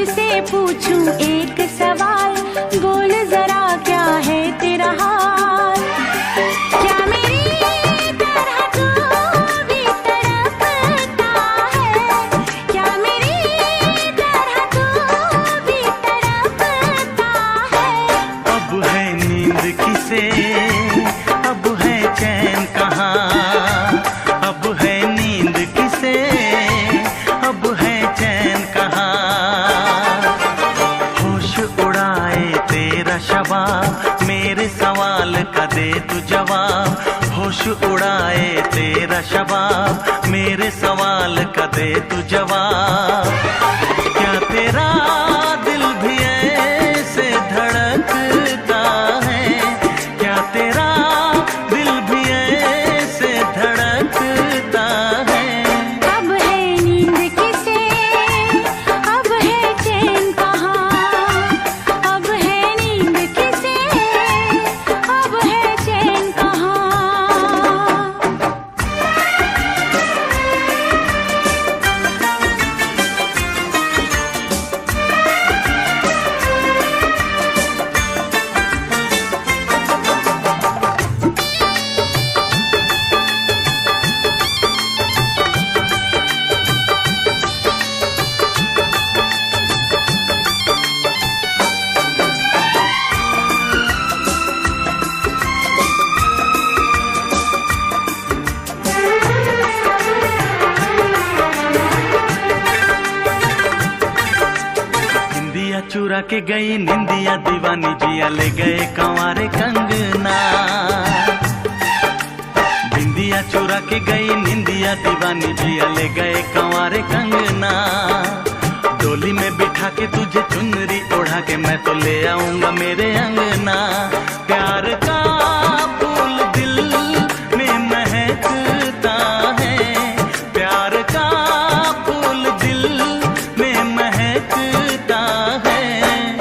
तुझसे पूछूं एक सवाल, बोल जरा क्या है तेरा हाल। क्या मेरी तरह तू भी तड़पता है, क्या मेरी तरह तू भी तड़पता है। अब है नींद किसे, अब है चैन कहाँ, अब है नींद किसे, अब है चैन कहाँ। होश उड़ाए तेरा शबाब, मेरे सवाल का दे तू जवाब। होश उड़ाए तेरा शबाब, मेरे सवाल का दे तू जवाब। क्या तेरा दिल भी ऐसे धड़कता है, क्या तेरा दिल भी ऐसे धड़कता है। अब है नींद किसे, अब है चैन कहाँ, अब है नींद किसे, अब है चैन कहाँ। निंदिया चुरा के गई निंदिया दीवानी, जिया ले गए कंवारे कंगना। निंदिया चुरा के गई निंदिया दीवानी, जिया ले गए कंवारे कंगना। डोली में बिठा के तुझे चुनरी ओढ़ा के मैं तो ले आऊंगा मेरे अंगना। प्यार का फूल दिल में महकता है, प्यार का फूल दिल में महकता है।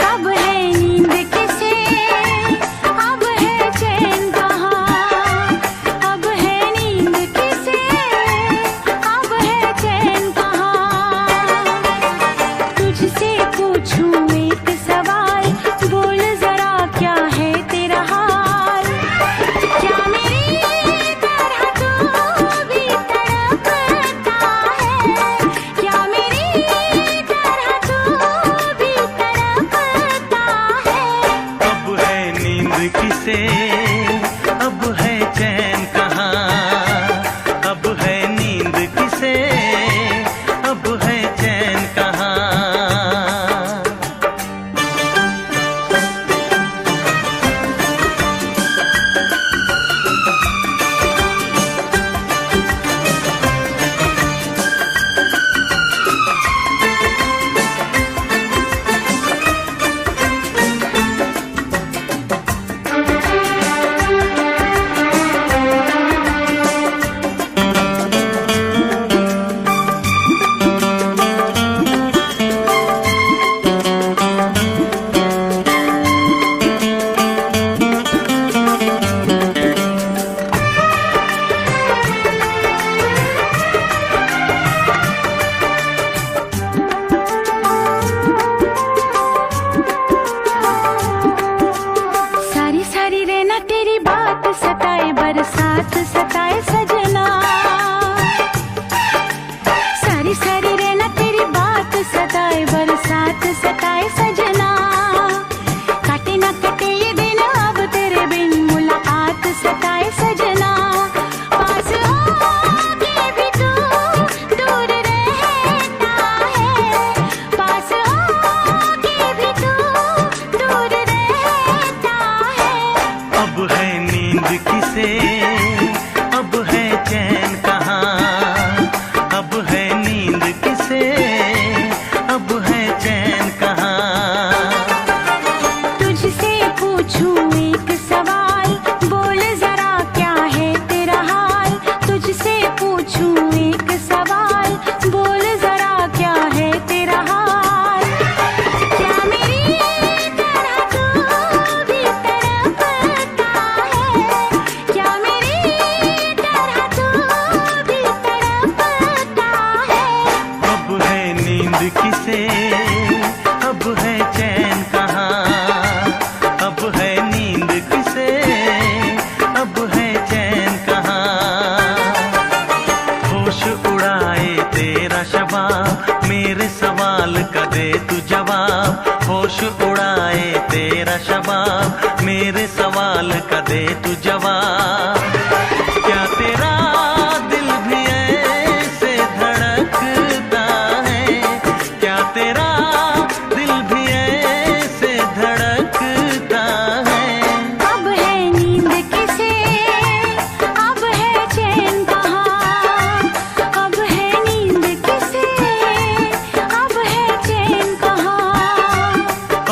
अब है नींद किसे, अब है चैन कहाँ, अब है नींद किसे, अब है चैन कहाँ। तुझसे पूछूं एक सवाल, बोल जरा क्या है तेरा हाल। क्या मेरी तरह तू भी तड़पता है, क्या मेरी तरह तू भी तड़पता है। अब है नींद किसे, अब है चैन कहाँ, अब है नींद किसे, अब है चैन कहाँ। सारी सारी रहना तेरी बात सताए, बरसात सताए सजना। सारी सारी रहना तेरी बात सताए, बरसात सताए सजना। काटे ना कटे ये दिन अब तेरे बिन, मुलाकात सताए सजना। पास होके भी तू दूर रहता है, पास होके भी तू दूर रहता है। अब है नींद किसे, अब है चैन कहाँ, अब है नींद किसे, अब है चैन कहाँ। तुझसे पूछूं एक सवाल, बोल जरा क्या है तेरा हाल। तुझसे पूछूं एक सवाल, बोल जरा क्या है तेरा हाल। क्या मेरी तरह तू भी तड़पता है, क्या शबाब, मेरे सवाल का दे तू जवाब। क्या तेरा दिल भी ऐसे धड़कता है, क्या तेरा दिल भी ऐसे धड़कता है। अब है नींद किसे, अब है चैन कहाँ, अब है नींद किसे, अब है चैन कहाँ।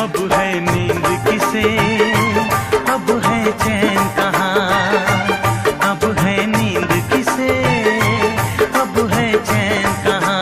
अब है नींद किसे, अब है चैन कहाँ, अब है नींद किसे, अब है चैन कहाँ।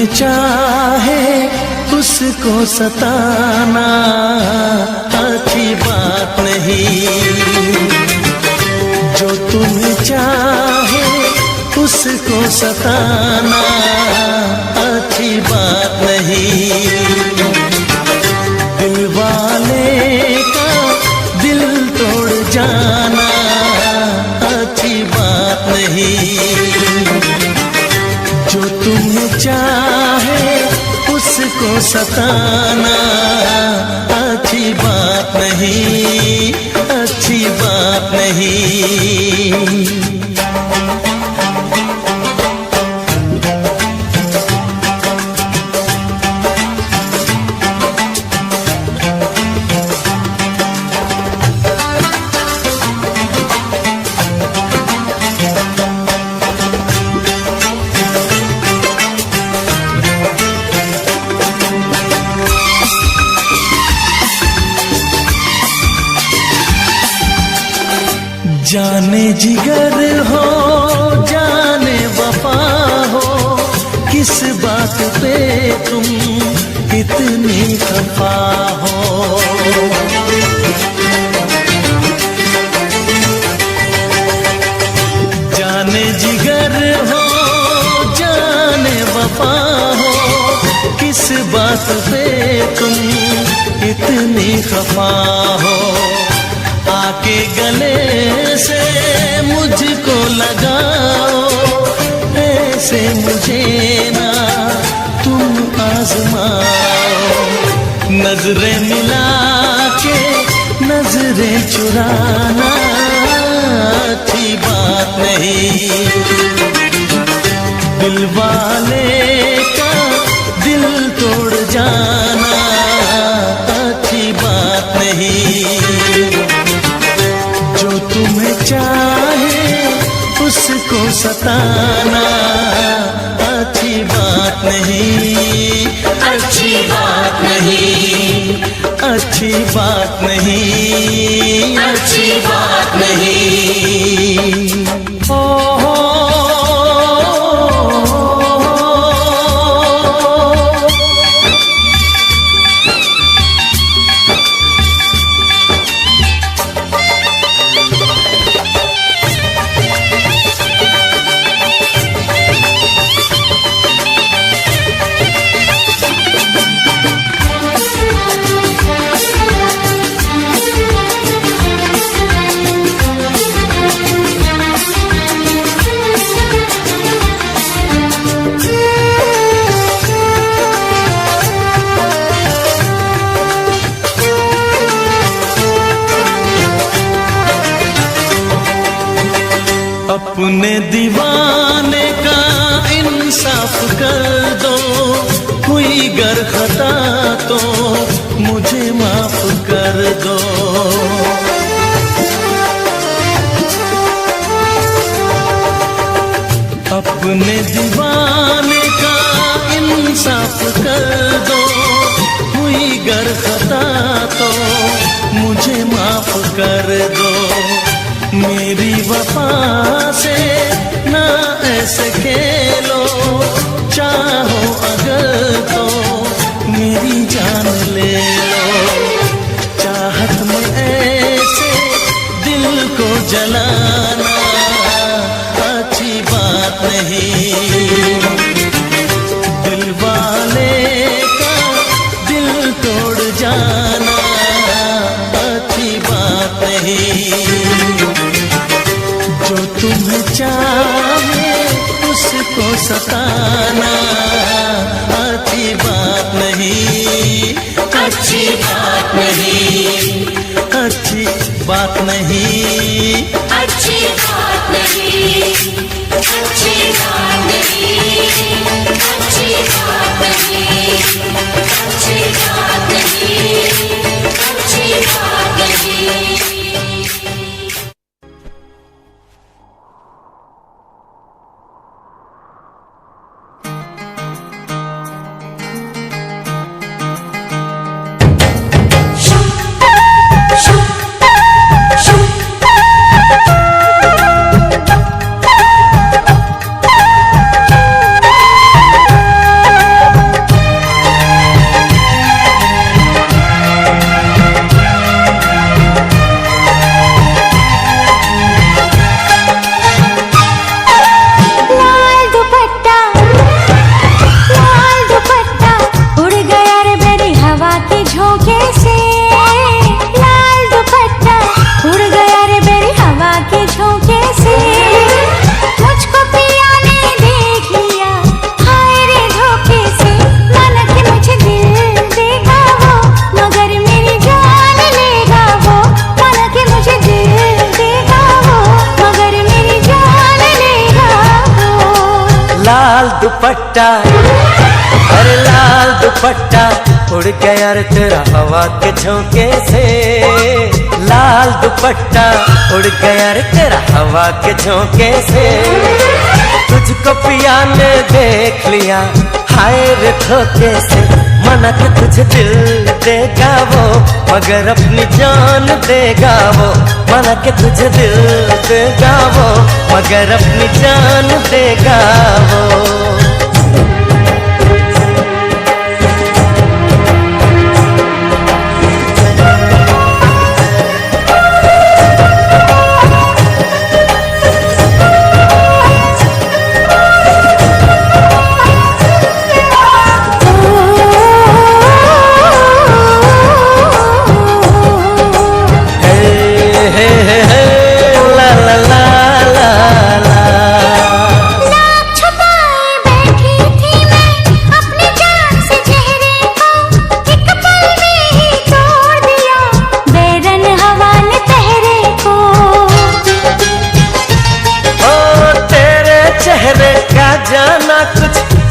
तुम्हें चाहे उसको सताना अच्छी बात नहीं। जो तुम्हें चाहे उसको सताना अच्छी बात नहीं। दिल वाले का दिल तोड़ जाना अच्छी बात नहीं। जो तुम्हें चाहे उसको सताना अच्छी बात नहीं, अच्छी बात नहीं। जाने जिगर हो जाने वफा हो, किस बात पे तुम इतनी खफा हो। जाने जिगर हो जाने वफा हो, किस बात पे तुम इतनी खफा हो। आके गले से मुझको लगाओ, ऐसे मुझे ना तुम आजमाओ। नजरें मिला के नजरें चुराना अच्छी बात नहीं। दिल वाले का दिल तोड़ जाना अच्छी बात नहीं। जो तुम्हें चाहे उसको सताना अच्छी बात नहीं, अच्छी बात नहीं, अच्छी बात नहीं, अच्छी बात नहीं। ओ अपने दीवाने का इंसाफ कर दो, कोई गर खता तो मुझे माफ कर दो। अपने दीवाने का इंसाफ कर दो, कोई गर खता तो मुझे माफ कर दो। मेरी वफा से ना ऐसे खेलो, चाहो अगर तो मेरी जान ले लो। चाहत में ऐसे दिल को जलाना अच्छी बात नहीं। दिल वाले का दिल तोड़ जाना अच्छी बात नहीं। जो तुम्हें चाहे उसको सताना अच्छी बात नहीं, अच्छी बात नहीं, अच्छी बात नहीं, अच्छी बात नहीं, अच्छी बात नहीं, अच्छी बात नहीं, अच्छी बात नहीं, अच्छी बात नहीं। दुपट्टा, अरे लाल दुपट्टा उड़ गया रे तेरा हवा के झोंके से। लाल दुपट्टा उड़ गया रे तेरा हवा के झोंके से। तुझको पिया ने देख लिया हाय रे धोखे से। मना के तुझे दिल देगा वो मगर अपनी जान देगा वो। मना के तुझे दिल देगा वो मगर अपनी जान देगा वो।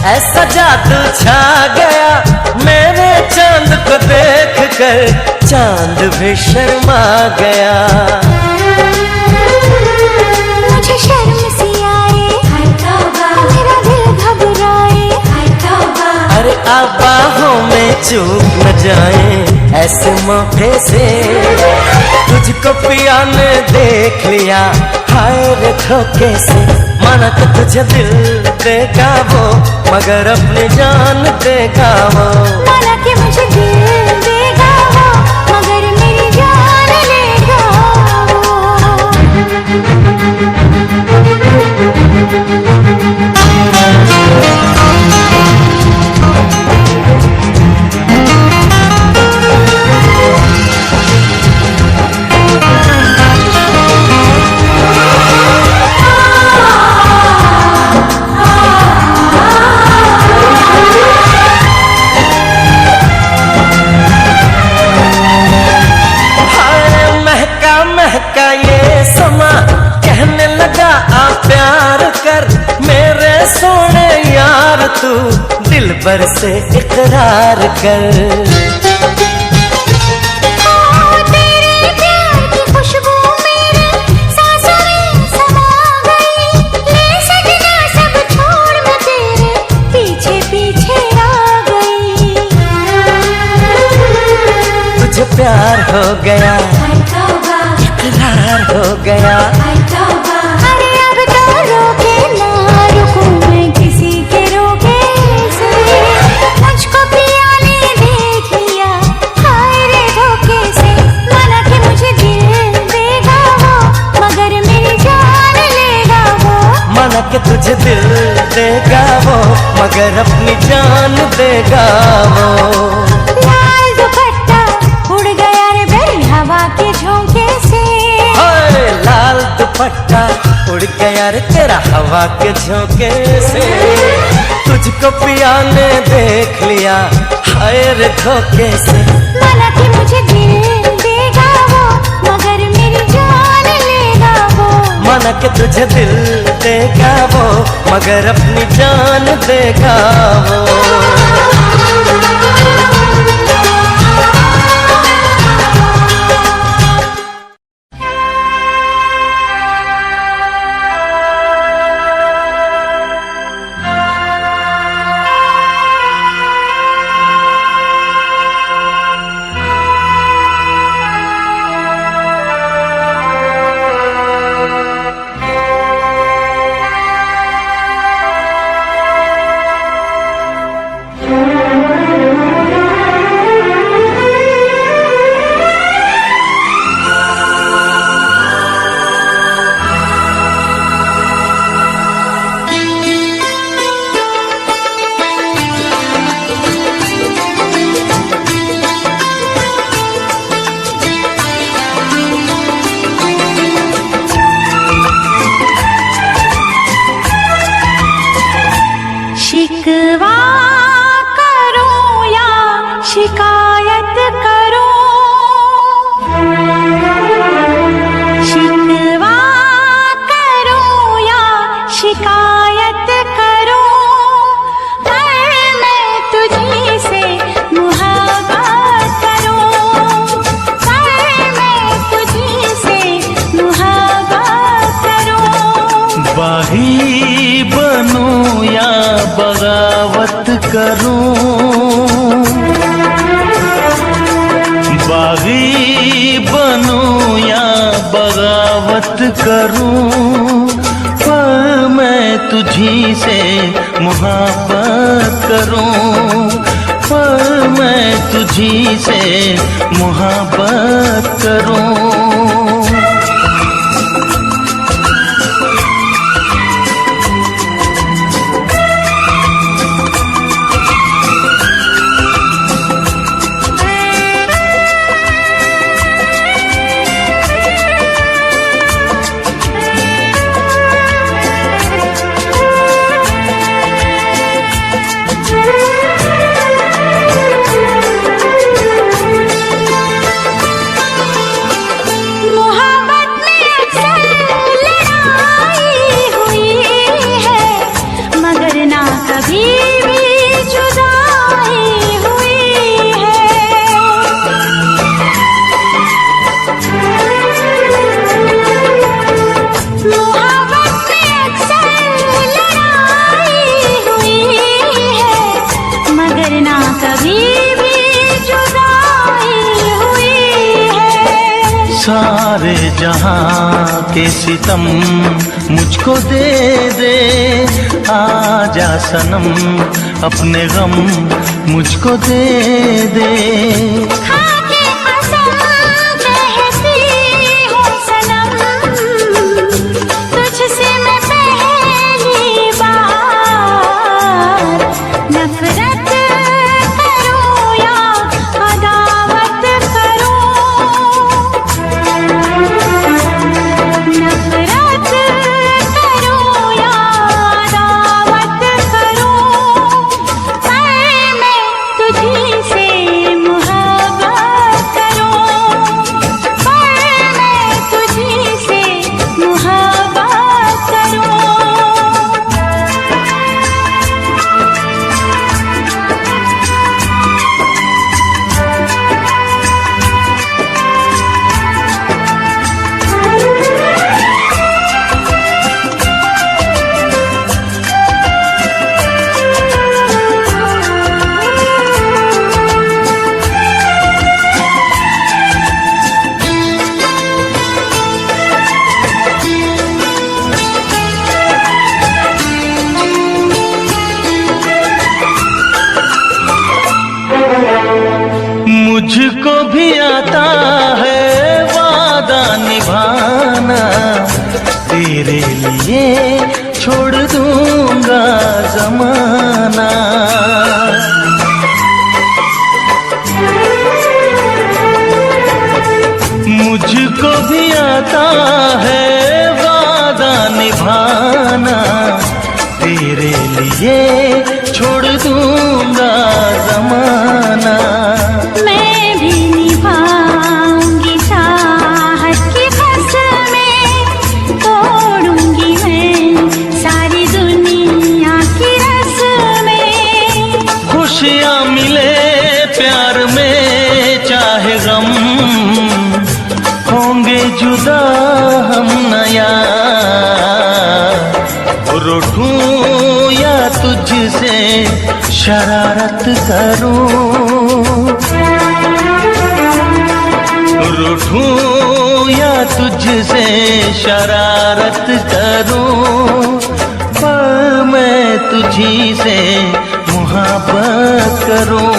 ऐसा जादू छा गया मेरे चांद को देख कर चांद भी शर्मा गया। मुझे शर्म सी आए मेरा दिल घबराए। अरे आप बाहों में चूक न जाए ऐसे मौके से। तुझको पिया ने देख लिया हाय रे धोखे से। माना कि तुझे दिल देगा वो मगर अपनी जान देगा वो। माना कि मुझे दिल देगा वो मगर मेरी जान लेगा महका ये समा कहने लगा आ प्यार कर मेरे सोने यार तू दिल भर से इकरार कर। तेरे प्यार की खुशबू मेरे सांसों में समा गई। ले सजना सब छोड़ मैं तेरे पीछे पीछे आ गई। तुझे प्यार हो गया इकरार हो गया। अरे अब तो रोके ना रुकूं मैं किसी के रोके से। मुझको पिया ने देख लिया हाय रे धोखे से। माना कि मुझे दिल देगा वो मगर मेरी जान लेगा वो। माना कि तुझे दिल देगा वो मगर अपनी जान देगा वो। लाल दुपट्टा उड़ गया रे मेरी हवा के झोंके से। लाल दुपट्टा उड़ गया रे तेरा हवा के झोंके से। तुझको पिया ने देख लिया हाय रे धोखे से। माना कि मुझे दिल देगा वो मगर मेरी जान लेगा वो। माना कि तुझे दिल देगा वो मगर अपनी जान देगा वो। शिकवा करो या शिकायत करो। शिकवा करो या शिकायत करो। करूं, पर मैं तुझी से मोहब्बत करूं, पर मैं तुझी से मोहब्बत करूं। सारे जहां के सितम मुझको दे दे, आजा सनम अपने गम मुझको दे दे। खाके कसम कहती हूँ सनम, तुझसे मैं पहली बार नफरत करूँ या अदावत करूँ, नफरत करूँ या अदावत करूँ, पर मैं तुझी से मोहब्बत करूँ, पर मैं तुझी से मोहब्बत करूँ। मुझको भी आता है वादा निभाना, तेरे लिए छोड़ दूंगा जमाना। मुझको भी आता है वादा निभाना, तेरे लिए छोड़ दूंगा जमाना। मैं भी निभाऊंगी चाहत की कसमें, तोड़ूंगी मैं सारी दुनिया की रस्में। खुशियाँ मिले प्यार में चाहे गम, होंगे जुदा हम नया। रूठूं या तुझसे शरारत करूं, रूठूं या तुझसे शरारत करूं, पर मैं तुझी से मोहब्बत करूं,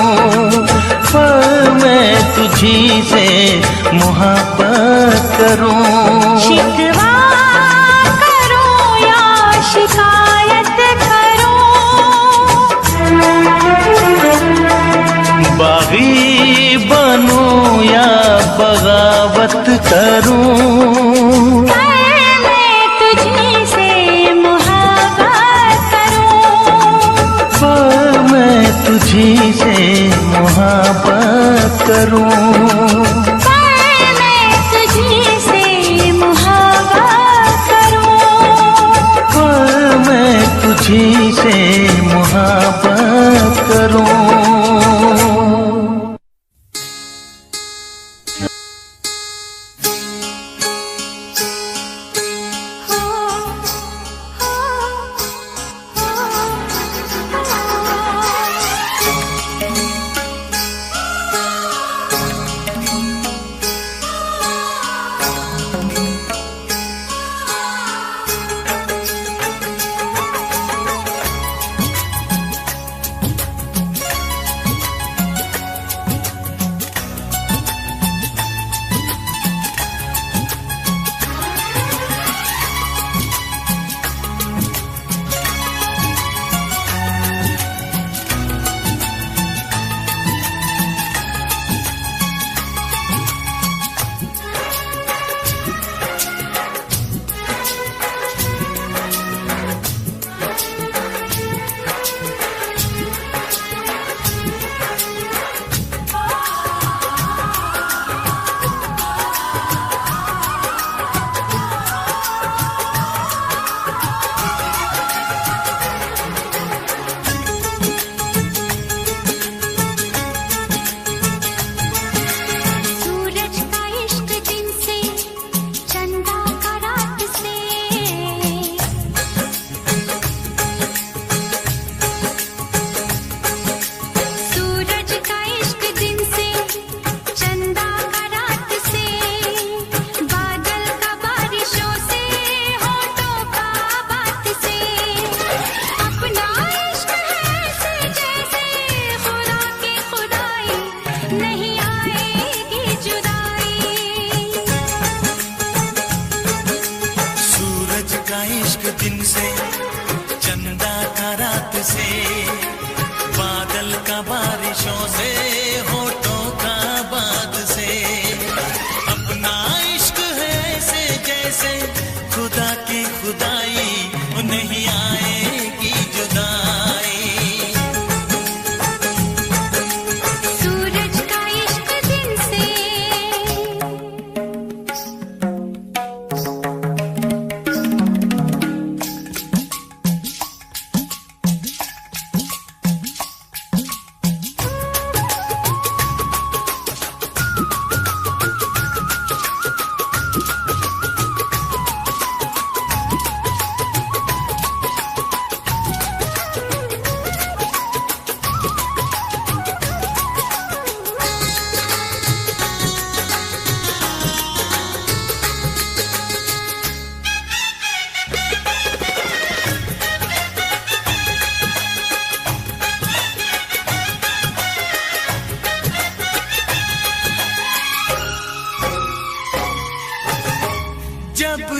पर मैं तुझी से मोहब्बत करूं। शिकवा करूं या शिकायत करूं, बागी बनूं या बगावत करूं, पर मैं तुझी से मोहब्बत करूं, पर मैं तुझी से मोहब्बत करूं, पर मैं तुझी से मोहब्बत करूं, पर मैं तुझी से मोहब्बत करूं।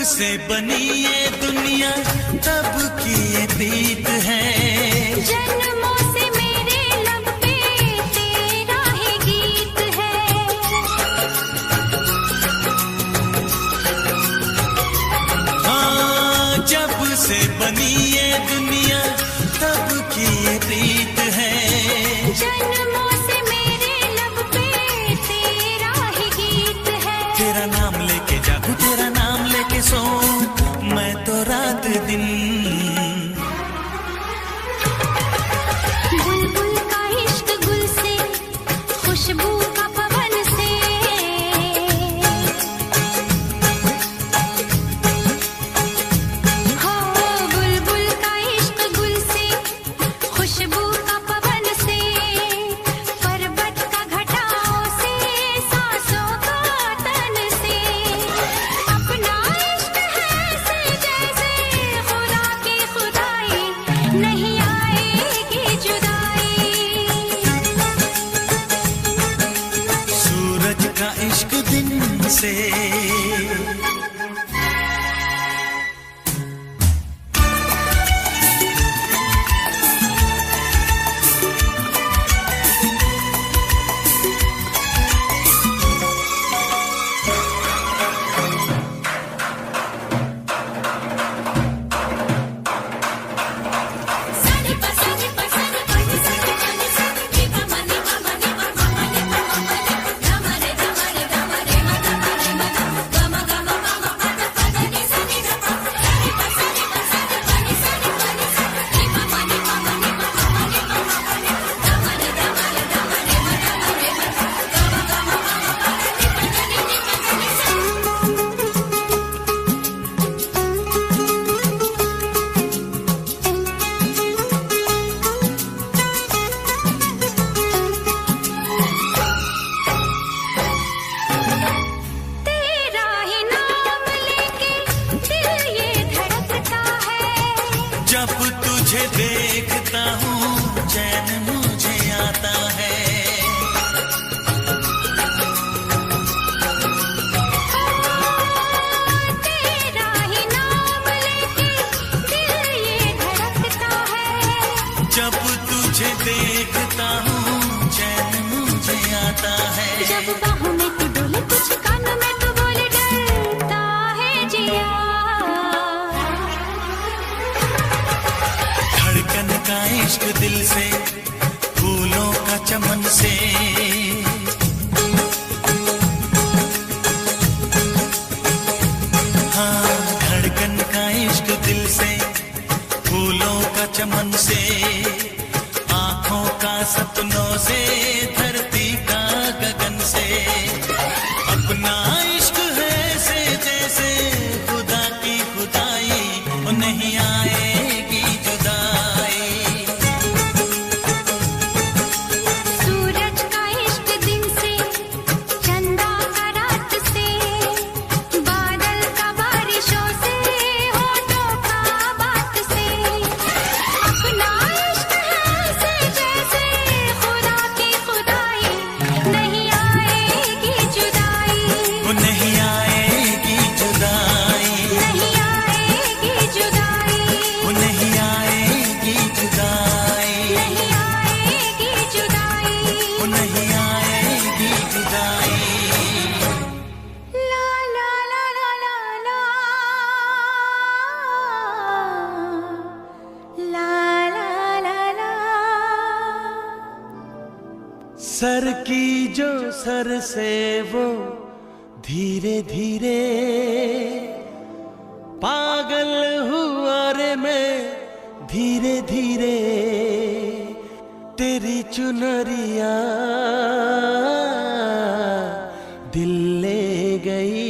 से बनी ये दुनिया तब की ये प्रीत है। जन्मों से मेरे लब पे तेरा ही गीत है। हाँ, जब से बनी ये दुनिया तब की ये प्रीत है। जन्मों से मेरे लब पे तेरा ही गीत है। तेरा नाम लेके जागूं, तेरा नाम लेके सोऊं मैं तो रात दिन। बुलबुल का इश्क गुल से, खुशबू का पवन से। हो बुलबुल का इश्क गुल से, खुशबू का पवन से। पर्वत का घटाओं से, सांसों का तन से। अपना इश्क है ऐसे जैसे खुदा की खुदाई, नहीं आएगी जुदाई। सूरज का इश्क दिन से। सानी पसानी पसानी पनी सानी पनी सानी दीपा मनी मनी मनी मनी धमरे धमरे धमरे मधमरे मध गम गम गम पद पद नि सानी धपा। सानी पसानी पसानी पनी सानी पनी सानी दीपा मनी मनी मनी मनी धमरे धमरे धमरे मधमरे मध गम गम गम पद तेरा ही नाम लेके दिल ये धड़कता है। जब तुझे देखता हूँ चैन मुझे आता है। तेरा ही नाम लेके दिल ये धड़कता है। जब तुझे देखता हूँ चैन मुझे आता है। जब बाहों में तू डोले, कुछ कानों में तू बोले, डरता है जिया। धड़कन का इश्क दिल से, फूलों का चमन से। हाँ, धड़कन का इश्क दिल से, फूलों का चमन से। आँखों का सपनों से, धरती का गगन से। अपना इश्क है ऐसे जैसे खुदा की खुदाई, वो नहीं आएगी जुदाई। सूरज का इश्क दिन से, चंदा का रात से। बादल का बारिशों से, होठों का बात से। अपना इश्क है ऐसे जैसे खुदा की खुदाई, नहीं आएगी जुदाई। वो नहीं आएगी जुदाई। नहीं आएगी जुदाई। वो नहीं आएगी जुदाई। नहीं आएगी जुदाई। वो नहीं आएगी जुदाई। ला ला ला ला ला ला ला ला ला ला। सर की जो सर से वो धीरे धीरे पागल हुआ रे मैं धीरे धीरे। तेरी चुनरिया दिल ले गई।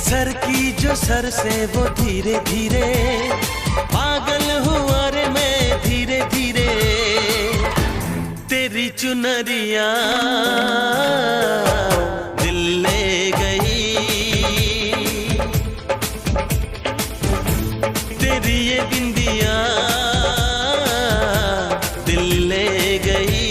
सर की जो सर से वो धीरे धीरे पागल हुआ रे मैं धीरे धीरे। तेरी चुनरिया दिल ले गई, तेरी ये बिंदिया दिल ले गई।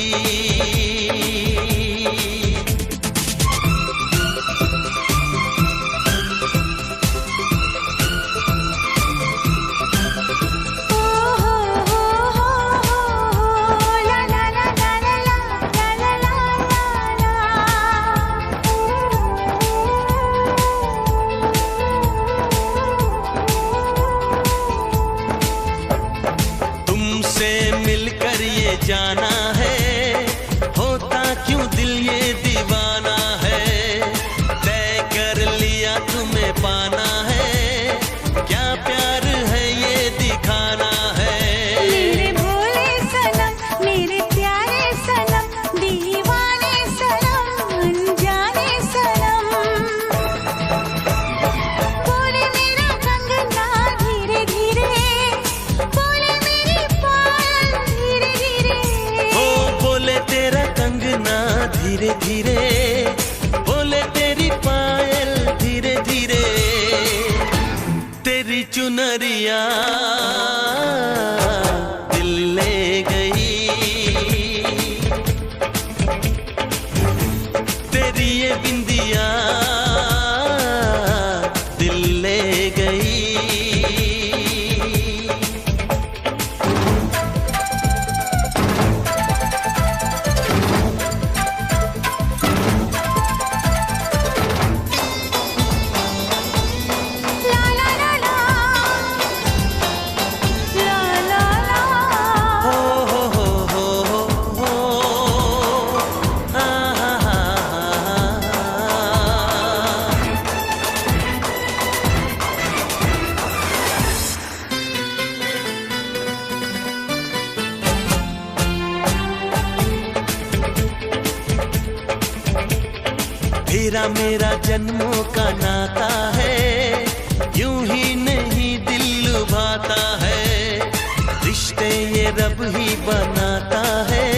मिलकर ये जाना है, होता क्यों दिल ये दीवाना है। तय कर लिया तुम्हें पाना है, क्या प्यार है ये दिखाना है। मेरे भोले सनम, मेरे प्यारे सनम, दीवाने सनम, अनजाने सनम। बोले मेरा कंगना धीरे धीरे, बोले मेरी पायल धीरे धीरे। ओ बोले तेरा कंगना धीरे धीरे, बोले तेरी पायल धीरे धीरे। तेरी चुनरिया दिल ले गई, तेरी ये बिंदिया दिल ले गई। ला ला ला ला, ला ला ला। हो आ, तेरा मेरा जन्मों का नाता है, यूं ही नहीं दिल लुभाता है। रिश्ते ये रब ही बनाता है,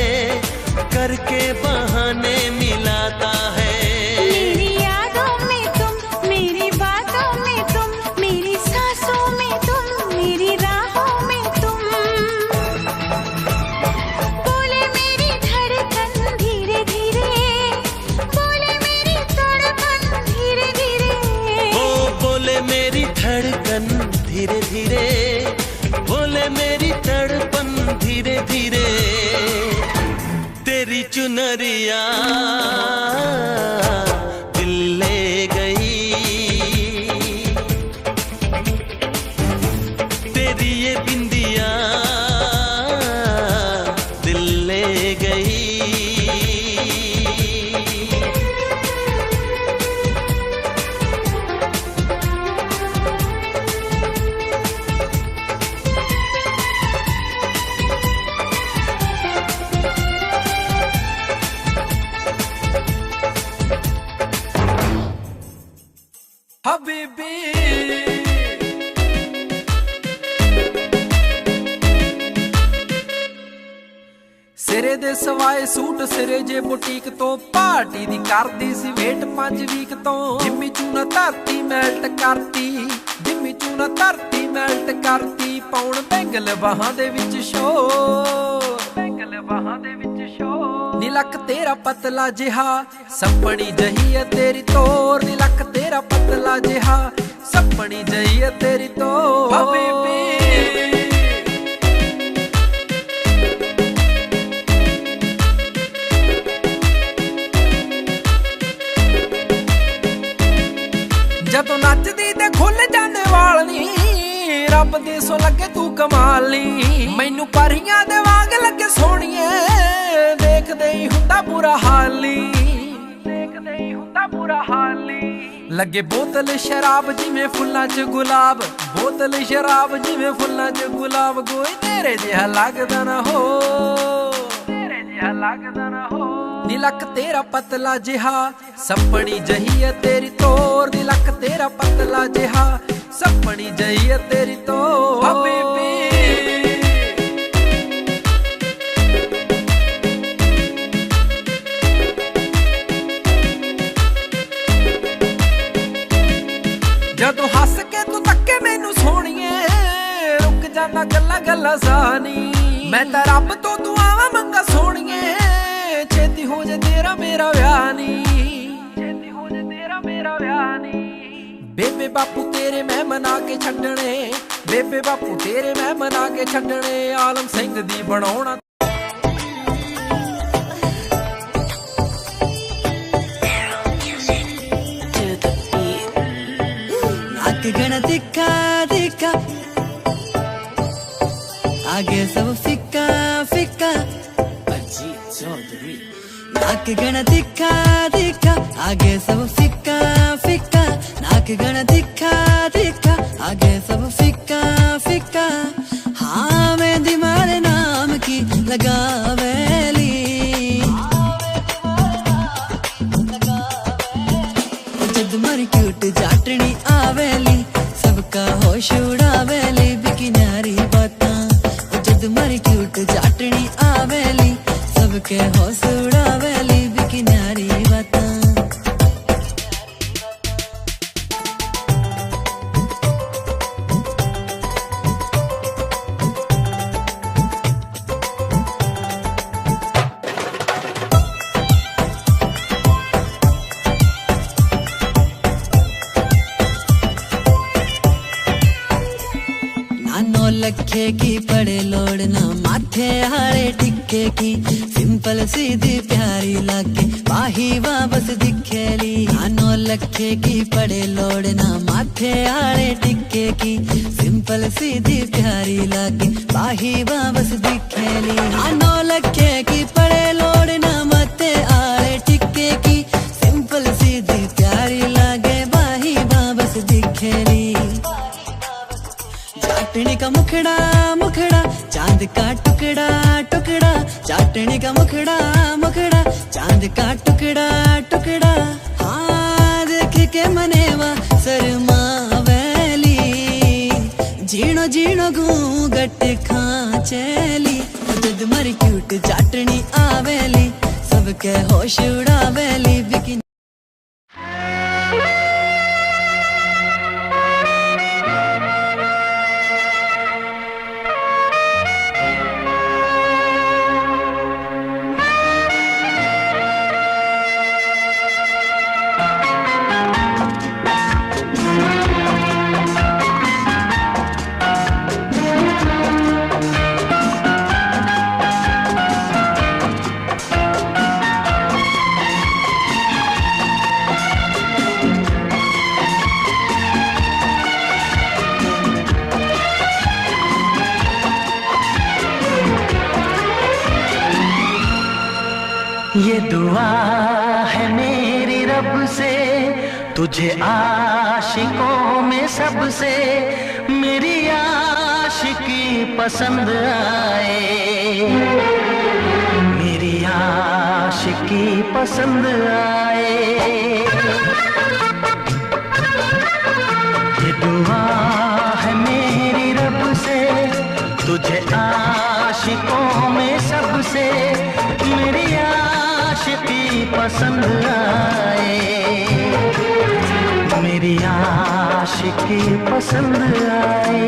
करके बहाने मिलाता है। मेरी यादों में तुम, मेरी बातों में तुम, मेरी सांसों में तुम, मेरी राहों में तुम। बोले मेरी धड़कन धीरे धीरे, बोले मेरी तड़पन धीरे धीरे। ओ बोले मेरी धड़कन धीरे धीरे, बोले मेरी तड़पन धीरे धीरे। तेरी चुनरिया दिल ले गई, तेरी ये बिंदिया दिल ले गई। हबीबी सिरे दे सवाए सूट सिरे जे बुटीक तो पार्टी दी करदी सी वेट 5 वीक तो। जिम्मी चूना धरती मैल्ट करती, जिम्मी चूना धरती मैल्ट करती। पाउण बैंगल बाहां दे विच शो, बैंगल बाहां दे विच शो। नी लक तेरा पतला जिहा, सपनी जही है तेरी तोर। नी लक तेरा पतला जिहा, सपनी जही है तेरी तोर। हबीबी ਜਦੋਂ ਨੱਚਦੀ ਤੇ ਖੁੱਲ ਜਾਂਦੇ ਵਾਲ ਨੀ, ਰੱਬ ਦੇ ਸੋ ਲੱਗੇ ਤੂੰ ਕਮਾਲੀ। ਮੈਨੂੰ ਪਰੀਆਂ ਦੇ ਵਾਂਗ ਲੱਗੇ ਸੋਹਣੀਏ, ਦੇਖਦੇ ਹੀ ਹੁੰਦਾ ਬੁਰਾ ਹਾਲੀ, ਦੇਖਦੇ ਹੀ ਹੁੰਦਾ ਬੁਰਾ ਹਾਲੀ। ਲੱਗੇ ਬੋਤਲ ਸ਼ਰਾਬ ਜਿਵੇਂ ਫੁੱਲਾਂ 'ਚ ਗੁਲਾਬ, ਬੋਤਲ ਸ਼ਰਾਬ ਜਿਵੇਂ ਫੁੱਲਾਂ 'ਚ ਗੁਲਾਬ। ਕੋਈ ਤੇਰੇ ਜਿਹਾ ਲੱਗਦਾ ਨਾ ਹੋ, ਤੇਰੇ ਜਿਹਾ ਲੱਗਦਾ ਨਾ ਹੋ। ਨੀ ਲੱਕ ਤੇਰਾ ਪਤਲਾ ਜਿਹਾ, ਸੱਪਣੀ ਜਹੀ ਹੈ ਤੇਰੀ ਤੋਰ। ਨੀ ਲੱਕ ਤੇਰਾ ਪਤਲਾ ਜਿਹਾ, ਸੱਪਣੀ ਜਹੀ ਹੈ ਤੇਰੀ ਤੋਰ। ਹਬੀਬੀ गल्ला सानी मैं तां रब तो दुआवां मंगा सोहणिए छेती हो जे तेरा मेरा विआह नी छेती हो जे तेरा मेरा विआह नी बेबे बापू तेरे मैं मना के छड्डणे बेबे बापू तेरे मैं मना के छड्डणे आलम सिंह दी बनाउणा गण दिखा दिखा आगे सब फिक्का फिक्का नाक गण दिखा दिखा आगे सब फिक्का फिक्का नाक गण दिखा दिखा आगे सब फिक्का फिक्का हाँ मैं दिमारे नाम की लगावेली जद मर क्यूट जाटनी आवेली सबका होश उड़ावेली बिकिनारी बातां जद मर क्यूट जाटनी आवेली सबके होश उड़ावेली बिकिनारी बातां लखे की पड़े लोड़ना माथे हारे टिक्के की सिंपल सीधी प्यारी लागे बाही वापस दिखेली नानो लखे की पड़े लोड़ना माथे हारे टिक्के की सिंपल सीधी प्यारी लागे बाही वापस दिखेली नानो लखे की पड़े लोड़ना माथे हारे टिक्के की सिंपल सीधी प्यारी लागे बाही वापस दिखेली चाटनी का मुखड़ा मुखड़ा चांद का टुकड़ा टुकड़ा चाटनी का मुखड़ा मुखड़ा चांद का टुकड़ा टुकड़ा हाँ देख के मनेवा शर्मावेली जीणो जीणो घूंघट खांचेली जद मर क्यूट चाटनी आवेली सबके होश उड़ावेली बिकिनी ये दुआ है मेरी रब से तुझे आशिकों में सबसे मेरी आशिकी पसंद आए मेरी आशिकी पसंद आए ये दुआ है मेरी रब से तुझे आशिकों में सबसे मेरी आशिकी पसंद आए मेरी आशिकी पसंद आए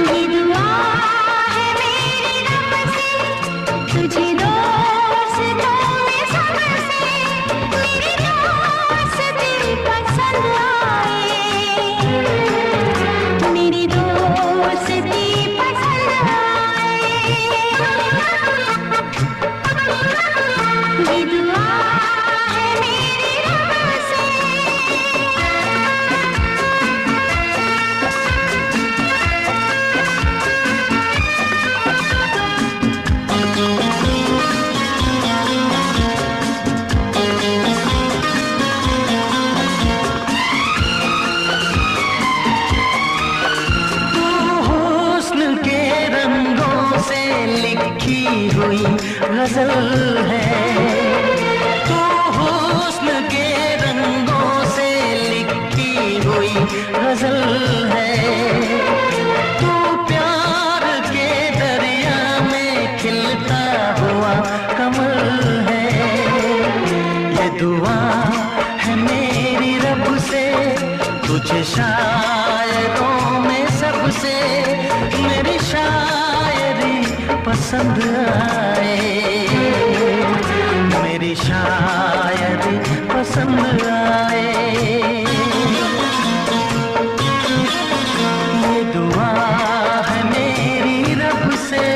ये दुआ है मेरी रब से तुझे दोस्तों में सबसे मेरी दोस्ती पसंद आए मेरी दोस्ती पसंद आए ये दुआ है मेरी रब से हुस्न के रंगों से लिखी हुई गजल है तो हुस्न के रंगों से लिखी हुई गजल है तो प्यार के दरिया में खिलता हुआ कमल है ये दुआ है मेरी रब से तुझे शायरों पसंद आए, मेरी शायरी पसंद आए। ये दुआ है मेरी रब से,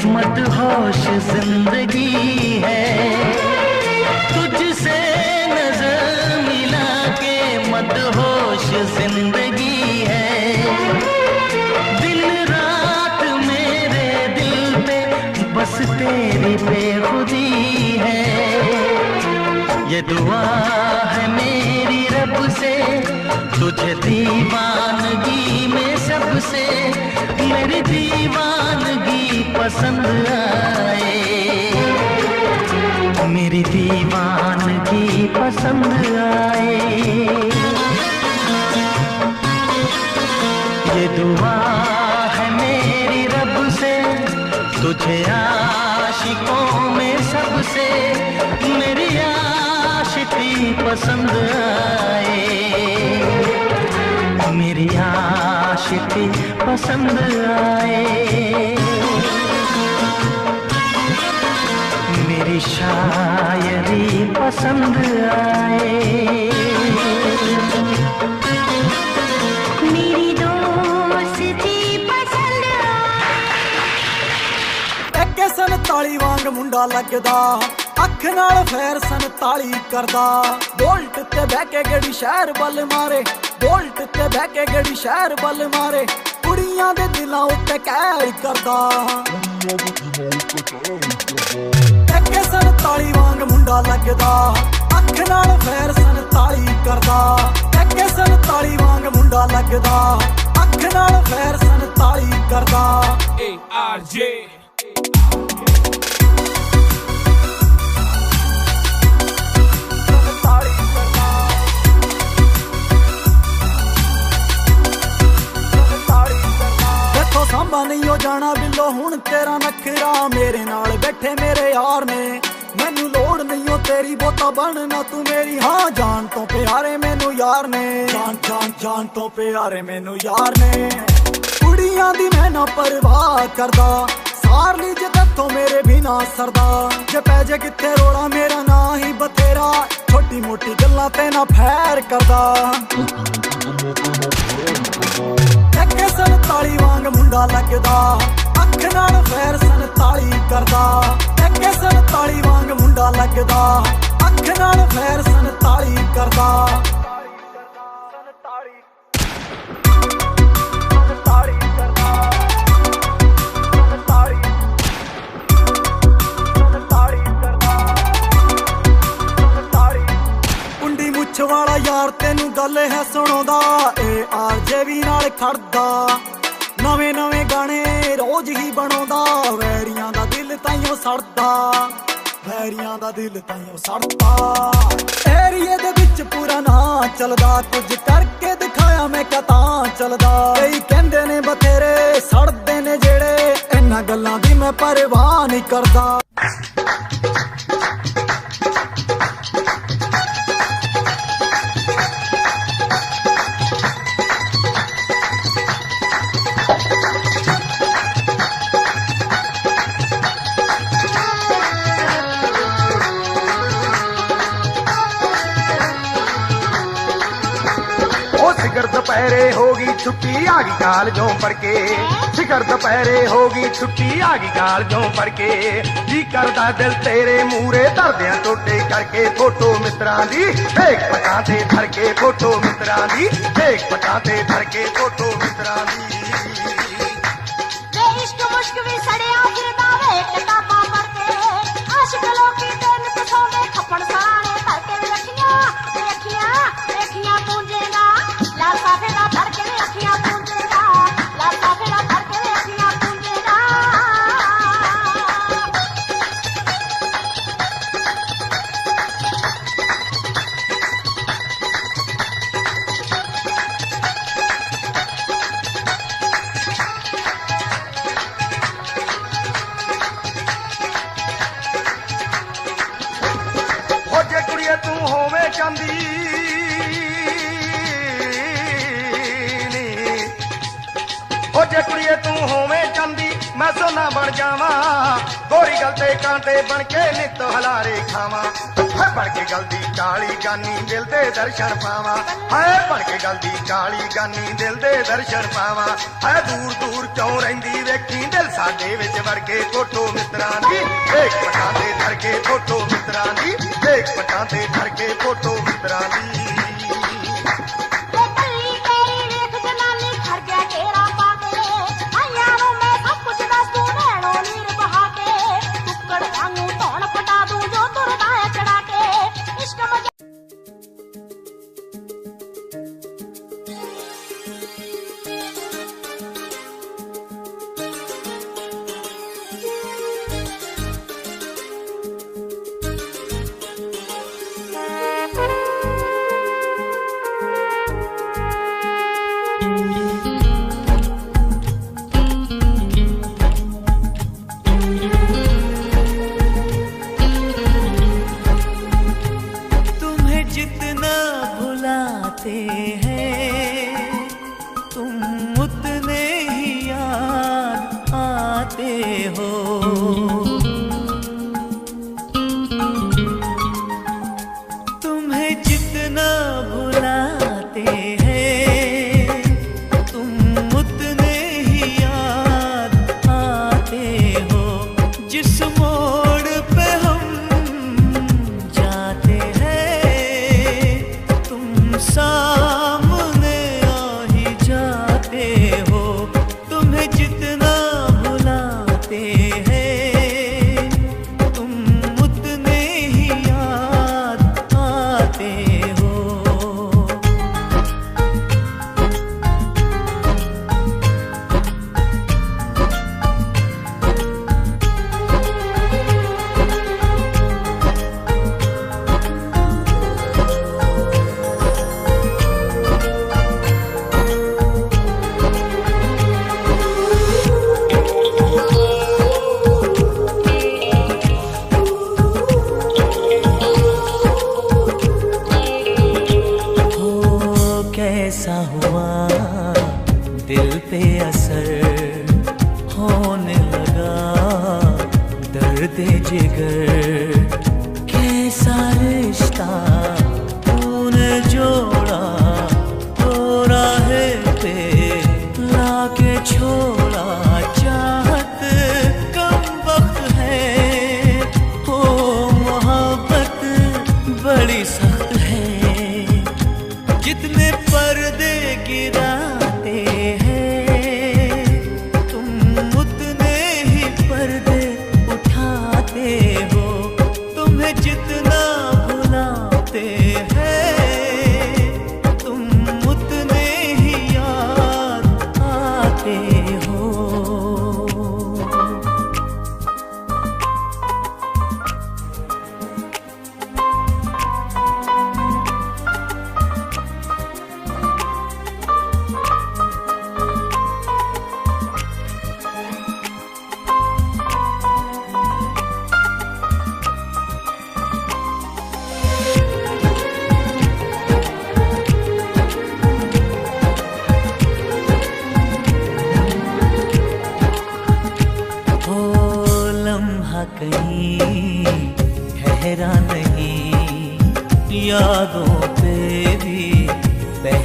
मदहोश जिंदगी है, तुझसे नजर मिला के मदहोश जिंदगी है। दिन रात मेरे दिल पे बस तेरी बेखुदी है। ये दुआ है मेरी रब से, तुझे दीवानगी में सबसे मेरी दीवानगी पसंद आए, मेरी दीवानगी पसंद आए। ये दुआ है मेरी रब से, तुझे आशिकों में सबसे मेरी आशिकी पसंद आए, मेरी आशिकी पसंद आए। मेरी शायरी पसंद आए, मेरी दोस्ती पसंद आए। एके 47 वांग मुंडा लगदा, अख नाल फैर 47 करदा। बोल्ट ते बह के गड़ी शहर बल मारे, बोल्ट ते बह के गड़ी शहर बल मारे। कुड़ियां दे दिलां उत्ते कहर करदा। एके 47 वांग मुंडा लगदा, अख नाल फैर 47 करदा। एके 47 वांग मुंडा लगदा, अख नाल फैर 47 करदा। ARJ सांभा नहीं हो जाना बिल्लो हुण तेरा नखरा, मेरे नाल बैठे मेरे यार ने। मैनू लोड़ नहीं हो तेरी बोता बनना तू मेरी, हाँ जान तो प्यारे मैनू यार ने। जान जान जान तो प्यारे मैनू यार ने। कुड़ियां दी मैं ना परवाह करदा, सार ली जे तत्थों मेरे बिना सरदा। जे पै जे कित्थे रोड़ा मेरा ना ही बतेरा, छोटी मोटी गल्लां ते ना फैर करदा। एके 47 वांग मुंडा लगदा, अख नाल फैर 47 करदा। एके 47 वांग मुंडा लगदा, अख नाल फैर 47 करदा। कुंडी मुछ वाला यार तेनू गल है सुनाउंदा ए आरजे भी नाल खड़दा नवे नवे गाने रोज ही बनाउंदा वैरियां दा दिल ताइयों सड़दा वैरियां दा दिल ताइयों सड़दा एरिए दे विच पूरा ना चलदा कुछ करके दिखाया मैं कता चलदा कई कहंदे ने बथेरे सड़दे ने जेड़े इन्हां गल्लां दी मैं परवाह नहीं करदा शिखर दोपहरे होगी छुट्टी आ गई कालजों पढ़ के शिखर दोपहरे होगी छुट्टी आ गई कालजों पढ़ के जी करदा दिल तेरे मूरे धरदियां टोटे करके फोटो मित्रां दी देख पटां ते धर के फोटो मित्रां दी देख पटां ते धर के फोटो मित्रां दी वे इश्क मुश्क भी सड़िया फिरदा वे किताबां पढ़ के आशिक लोकी दिन ते सोवे खप्पड़ सराणे धर के अखियां पूंजेगा लाल साफेदा धर के अखियां पूंजेगा लाल साफेदा धर के अखियां पूंजेगा ओ जे कुड़िए तू होवे चांदी ओ जे कुड़िए तू होवे चांदी मैं सोना बन जावा गोरी गल ते कांटे बन के नित हलारे खावा है बन के गल दी काली गानी दिल दे दर्शन पावा है बन के गल दी काली गानी दिल दे दर्शन पावा है दूर दूर क्यों रहिंदी वेखी दिल साडे विच वड़ के फोटो मित्रां दी देख पटां ते धर के फोटो मित्रां दी देख पटां ते धर के फोटो मित्रां दी जितना भुलाते हैं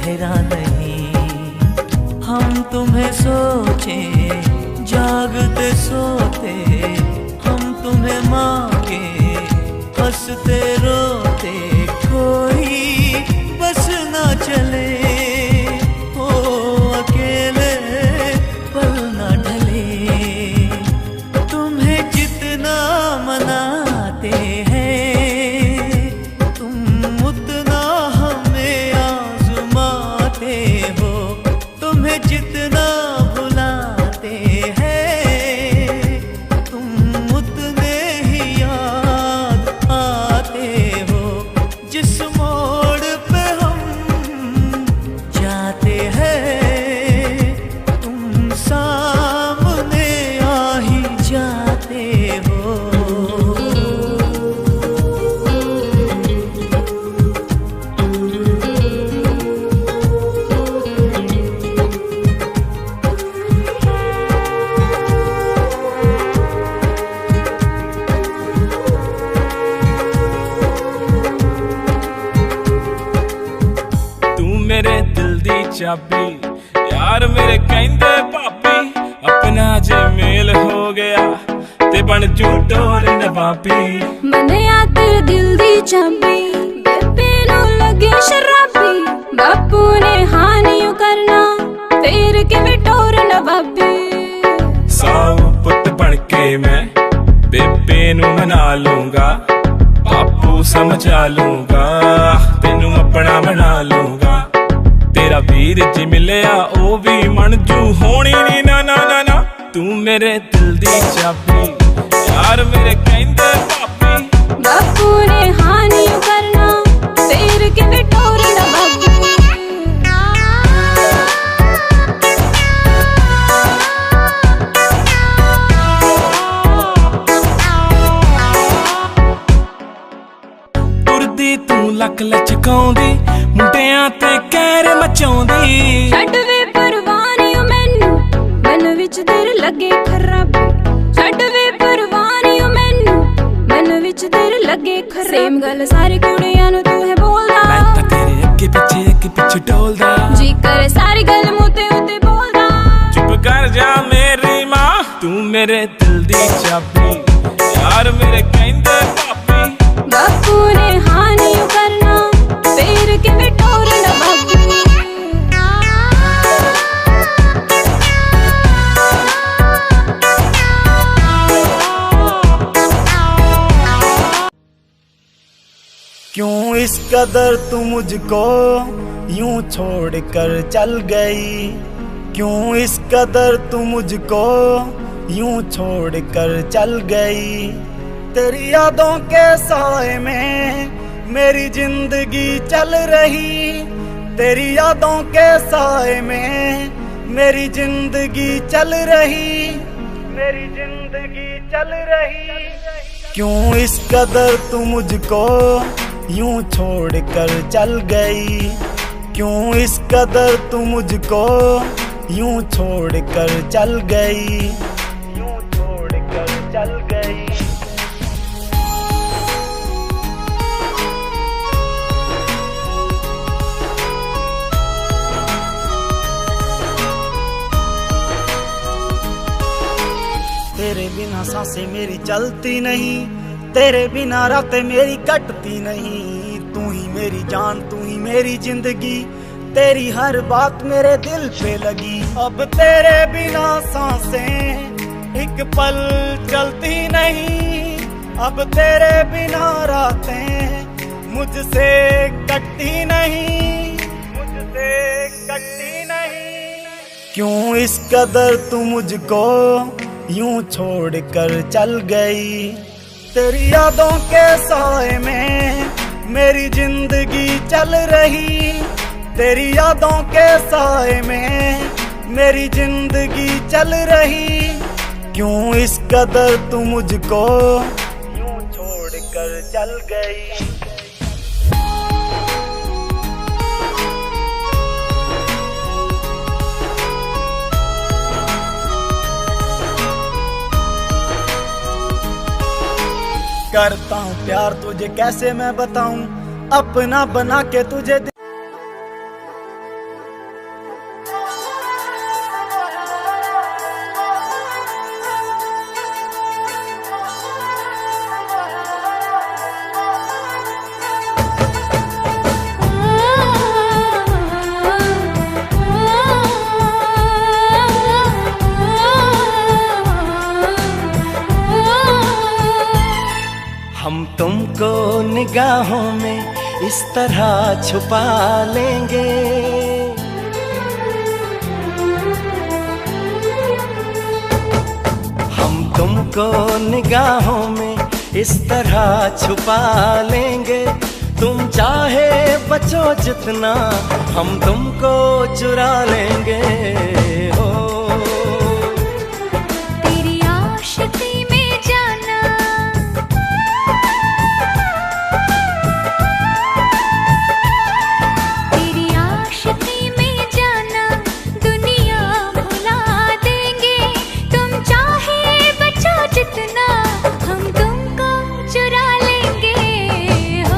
ठहरा नहीं। हम तुम्हें सोचे जागते सोते, हम तुम्हें मांगे हंसते रोते, कोई बस ना चले ओ अकेले पल ना ढले। तुम्हें जितना मनाते हैं तुम उतना हमें आजमाते हो, तुम्हें जितना बुलाते हैं तुम उतने ही याद आते हो। जिस मोड़ पे हम जाते हैं तुम सामने आ ही जाते हो। तू मेरे दिल दी चाबी यार मेरे कहंदे भाभी, अपना जे मेल हो गया ते बन जू डोर नवाबी। मनिया तेरे दिल दी चाबी, बेबे नू लगे शराबी, बापू ने हाँ नहीं करना फिर किवें टोर नवाबी। साऊ पुत बन के मैं बेबे नू मना लूंगा, बापू समझा लूंगा, तेनू अपना बना लूंगा। तेरा वीर जी मिलिया ओ भी मंजू होनी नी ना ना ना ना। तू मेरे दिल दी चाबी यार मेरे कहंदे भाभी, बापू ने हाँ नहीं करना फिर किवें टोर नवाबी। तुरदी तू लक लचकाउंदी, मुंडियां ते कहर मचाउंदी। छड्ड वे परवानी मैनू मन विच तेरे लगे खराबी, छड्ड वे परवानी मैनू मन विच तेरे लगे खराबी। सेम गल सारी कुड़ियां नू तू है बोलदा, मैं तां तेरे अगे पिछे डोलदा, जी करे सारी गल मुते उते बोलदा। चुप कर जा मेरी मां, तू मेरे दिल दी चाबी यार मेरे कहंदे भाभी, बापू ने हाँ नहीं करना फिर किवें टोर नवाबी। क्यों इस कदर तू मुझको यूं छोड़ कर चल गई, क्यों इस कदर तू मुझको यूं छोड़ कर चल गई। तेरी यादों के साए में मेरी जिंदगी चल रही, तेरी यादों के साए में मेरी जिंदगी चल रही, मेरी जिंदगी चल रही। क्यों इस कदर तू मुझको यूं छोड़ कर चल गई, क्यों इस कदर तू मुझको यूं छोड़ कर चल गई, यूं छोड़ कर चल गई। तेरे बिना सांसें मेरी चलती नहीं, तेरे बिना रातें मेरी कटती नहीं। तू ही मेरी जान, तू ही मेरी जिंदगी, तेरी हर बात मेरे दिल पे लगी। अब तेरे बिना सांसें एक पल चलती नहीं, अब तेरे बिना रातें मुझसे कटती नहीं, मुझसे कटती नहीं। क्यों इस कदर तू मुझको यूं छोड़ कर चल गई, तेरी यादों के साए में मेरी जिंदगी चल रही, तेरी यादों के साए में मेरी जिंदगी चल रही। क्यों इस कदर तू मुझको यूं छोड़ कर चल गई। करता हूँ प्यार तुझे कैसे मैं बताऊं, अपना बना के तुझे निगाहों में इस तरह छुपा लेंगे। हम तुमको निगाहों में इस तरह छुपा लेंगे। तुम चाहे बचो जितना हम तुमको चुरा लेंगे। हो तेरी आशिकी में जाना, तेरी आशिकी में जाना दुनिया भुला देंगे। तुम चाहे बचो जितना हम तुमको चुरा लेंगे। हो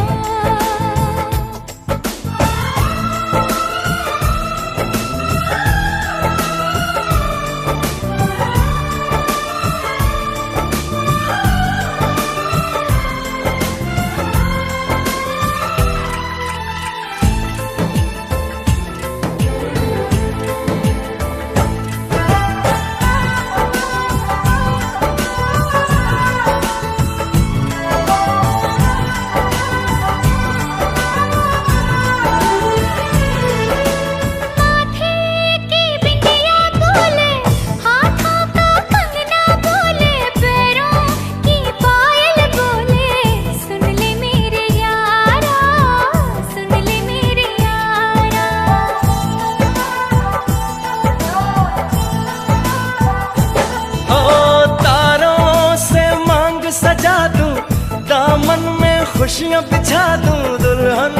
खुशियाँ बिछा दूं, दुल्हन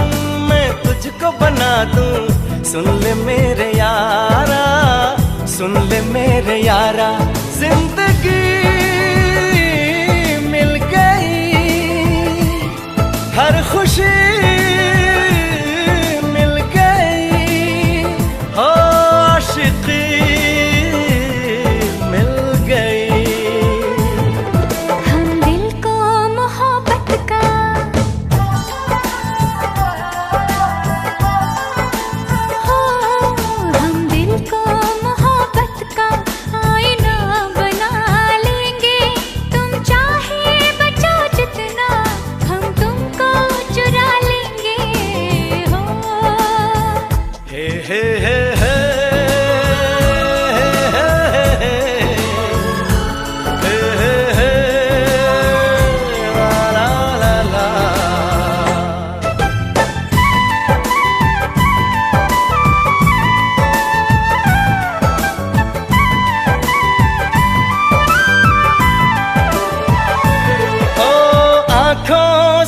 मैं तुझको बना दूं। सुन ले मेरे यारा, सुन ले मेरे यारा, जिंदगी मिल गई, हर खुशी मिल गई। हो आशिकी मिल गई। हम दिल को मोहब्बत का, हम दिल को मोहब्बत का आईना बना लेंगे। तुम चाहे बचो जितना हम तुमको चुरा लेंगे। हो हे हे हे हे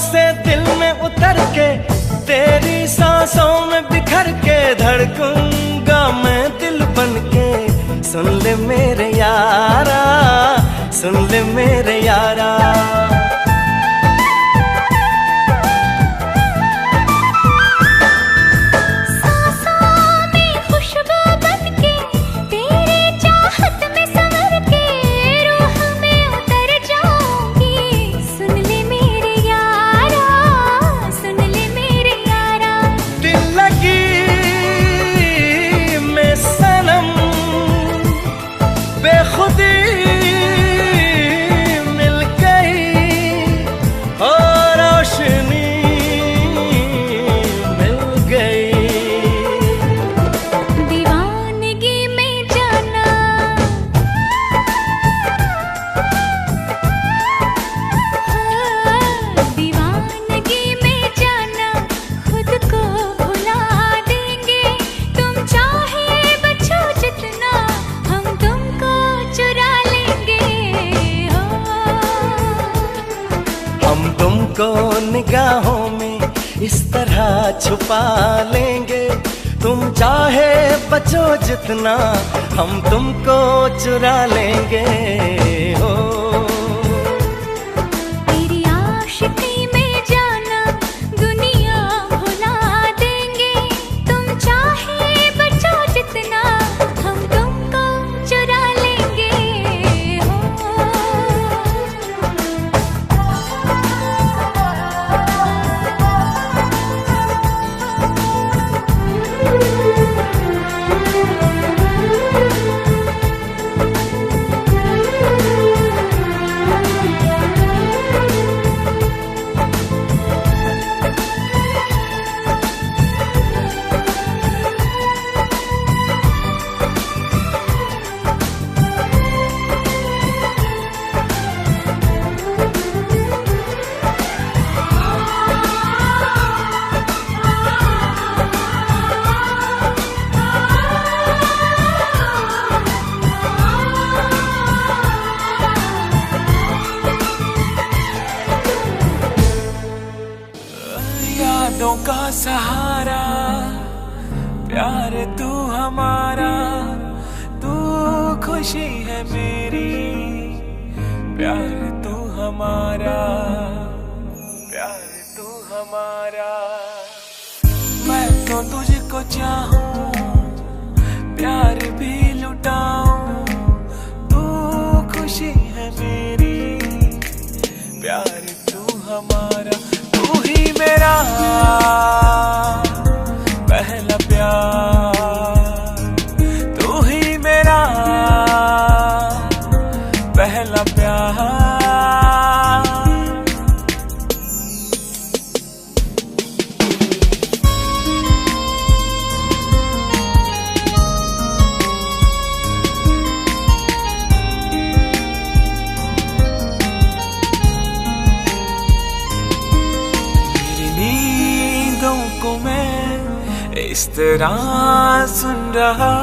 से दिल में उतर के तेरी सांसों में बिखर के धड़कूंगा मैं दिल बन के। सुन ले मेरे यारा, सुन ले मेरे यारा, बेखुदी मिल गई और रोशनी मिल गई। दीवानगी में जाना, दीवानगी में जाना खुद को भुला देंगे। तुम चाहे बचो जितना हम तुमको चुरा लेंगे। हो हम तुमको निगाहों में इस तरह छुपा लेंगे। तुम चाहे बचो जितना हम तुमको चुरा लेंगे। हो तेरी आशिकी में जाना दुनिया भुला देंगे। तुम चाहे बचो जितना हम तुमको चुरा लेंगे। हो प्यार तू हमारा, तू खुशी है मेरी, प्यार तू हमारा, प्यार तू हमारा। मैं तो तुझको चाहूं, प्यार भी लुटाऊं, तू खुशी है मेरी, प्यार तू हमारा। तू ही मेरा पहला प्यार, तू ही मेरा पहला प्यार। इस तरह सुन रहा,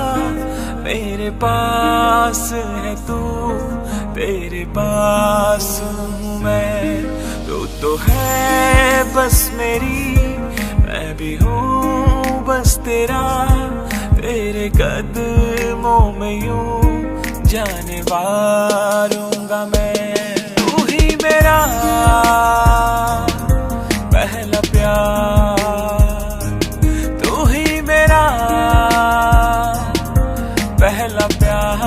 मेरे पास है तू, तेरे पास हूँ मैं। तू तो है बस मेरी, मैं भी हूँ बस तेरा, तेरे कदमों में यूं जाने वारूंगा मैं। तू ही मेरा पहला प्यार, पहला प्यार।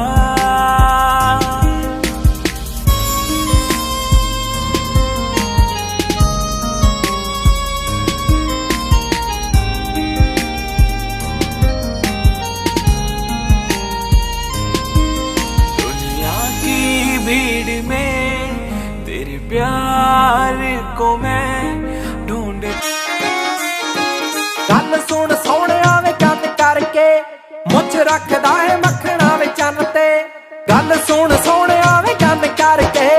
दुनिया की भीड़ में तेरे प्यार को मैं ढूंढ। गल सुन सोहणिया वे गल करके मुझ रखदा है मखना वे चन्न ते। गल सुन सोहणिया वे गल करके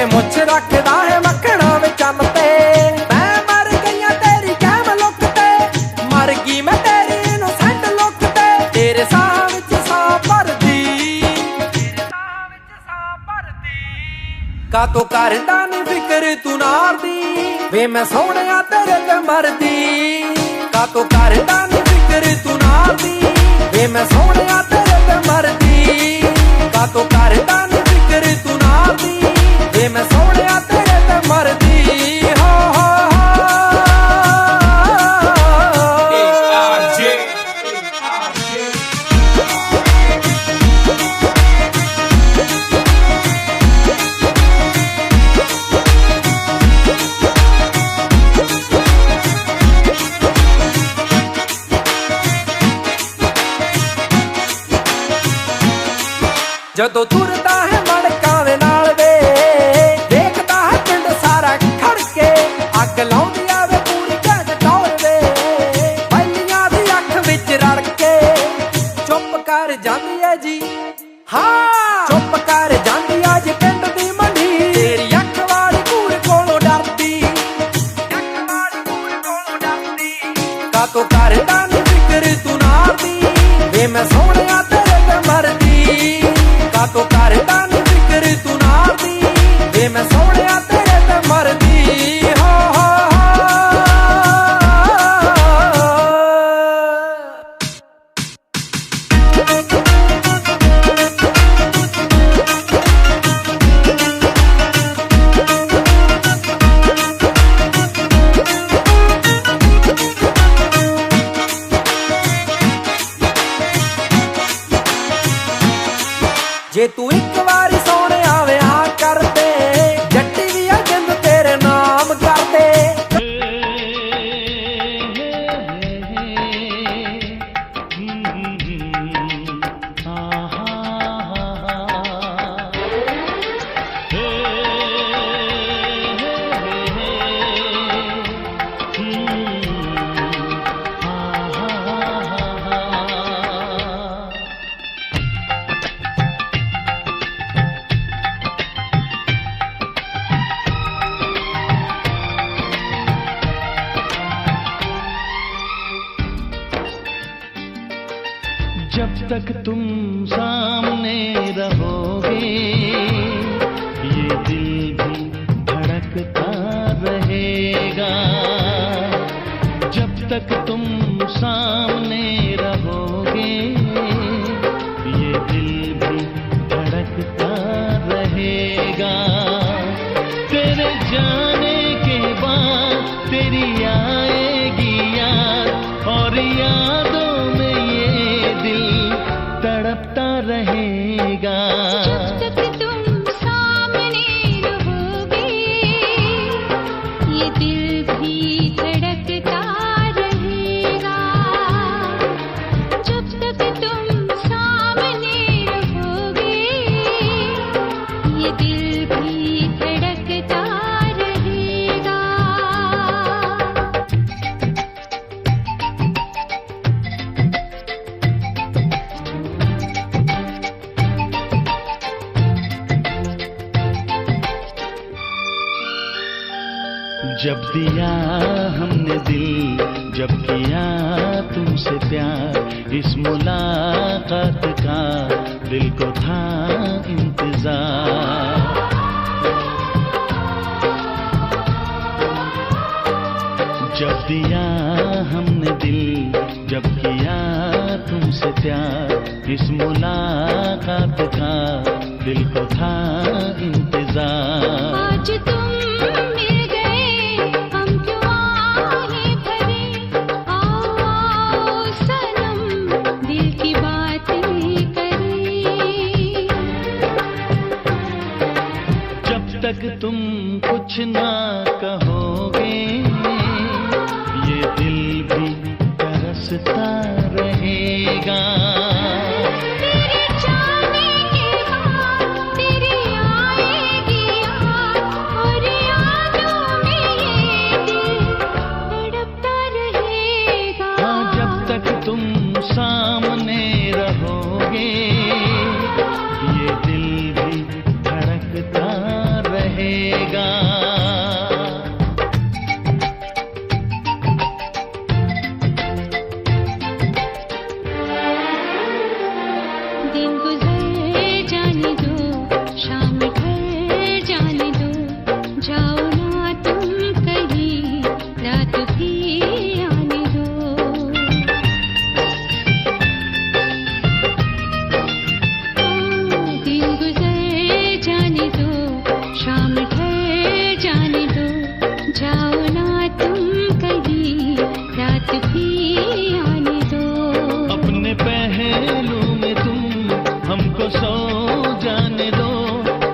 मुझ रखदा है मखना वे चन्न ते। मैं मर गईया तेरी कैम लुक ते, मर गई मैं तेरी इनोसेंट लुक ते। तेरे साह विच साह भरदी, का तो करदा नी फिकर तू नार दी, वे मैं सोहणिया तेरे ते मरदी। का तो करदा नी फिकर तू नार दी, वे मैं सोहणिया तेरे ते मरदी। का तो करदा नी फिकर तू नार दी, वे मैं सोहणिया तेरे ते मरदी। हो जदों तुरदा है मड़कां दे नाल वे, देखदा है पिंड सारा खड़ के। अग लाउंदी आवे पूरी गज टौर वे, बैलियां दी अख विच रड़ के। चुप कर जांदी है जी, हाँ चुप कर जांदी अज पिंड दी मंडी। तेरी अख वाली कूड़ कोलों डरदी, का तो करदा नी फिकर तू नार दी, वे मैं सोहणिया तेरे ते मरदी। का तो करदा नी फिकर तू नार दी, वे मैं सोहणिया तेरे ते मरदी। हो जे तू एक बारी सोहणिया विआह कर दे, जट्टी दी जिंद तेरे नाम कर दे। जब तक तुम सामने रहोगे, ये दिल भी धड़कता रहेगा। जब तक तुम सामने रहो जाने के बाद तेरी आएगी याद, और यादों में ये दिल तड़पता रहेगा। जब तक तुम सामने रहोगे ये दिल भी धड़कता रहेगा। जब तक तुम सामने रहोगे ये दिल भी धड़कता रहेगा। जब दिया हमने दिल, जब किया तुमसे प्यार, इस मुलाकात का दिल को था इंतजार। जब दिया हमने दिल, जब किया तुमसे प्यार, इस मुलाकात का दिल को था इंतजार। आज तुम मिल गए, हम क्यों आहें भरे, आओ आओ सनम दिल की बातें करें। जब तक तुम कुछ ना कहोगे ये दिल भी तरसता रहेगा। तेरे जाने के बाद तेरी आएगी याद, और यादों में ये दिल तड़पता रहेगा। हाँ, जब तक तुम सामने रहोगे ये दिल भी धड़कता रहेगा। दिन गुजर जाने दो, शाम ढल जाने दो, जाओ ना तुम कहीं, रात भी आने दो। दिन गुजर जाने दो, शाम ढल जाने दो, जाओ ना तुम कहीं, रात भी आने दो। अपने पहलू में तुम हमको सो जाने दो,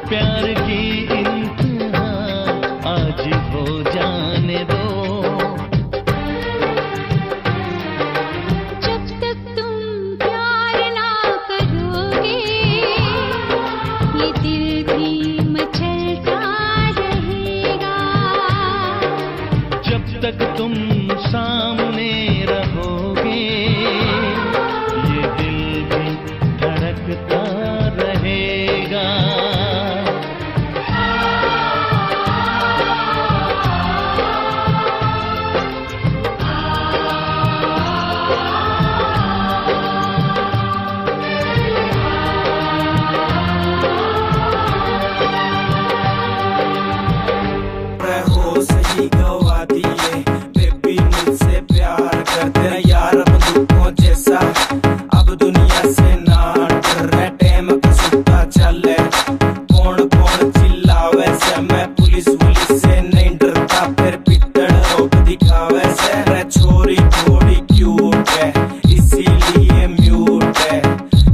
प्यार की इंतहा आज हो जाने दो। जब तक तुम प्यार ना करोगे ये दिल भी मचलता रहेगा। जब तक तुम सामने रहोगे ये दिल भी धड़कता रहेगा। हो सही गवा दिए बेबी मुझसे प्यार कर, तेरा यार बंदूकों जैसा अब दुनिया से ना डर। टाइम का सुट्टा चले कौन कौन चिल्लावे से, मैं पुलिस वुलिस से नहीं डरता, फिर पिटड़ रोक दिखावे से। रे छोरी थोड़ी क्यूट है इसीलिए म्यूट है,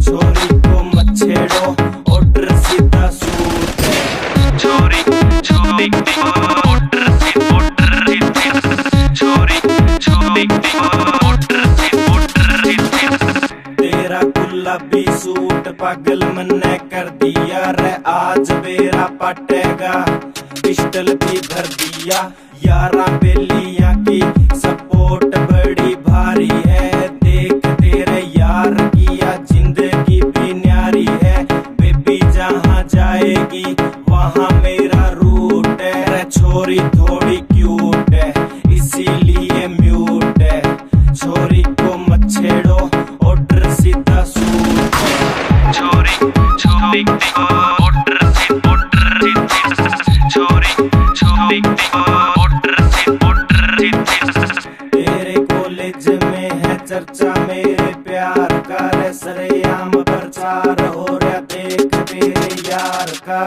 छोरी को मत छेड़ो ऑर्डर सीधा सूट है। छोरी छोरी तेरा गुलाबी सूट पागल मन्ने कर दिया रे, आज बेरा पटेगा पिस्टल भी भर दिया। यारा बेलिया की सपोर्ट बड़ी भारी है, देख तेरे यार किया जिंदगी भी न्यारी है। बेबी जहाँ जाएगी वहाँ मेरा रूट है, रे छोरी थोड़ी क्यूट है इसीलिए म्यूट है, छोरी को मत छेड़ो ऑर्डर सीधा सूट है। छोरी छोरी ऑर्डर से छोरी छोरी ऑर्डर से तेरे कॉलेज में है चर्चा मेरे प्यार का, रे सरेआम प्रचार हो रहा देख तेरे यार का।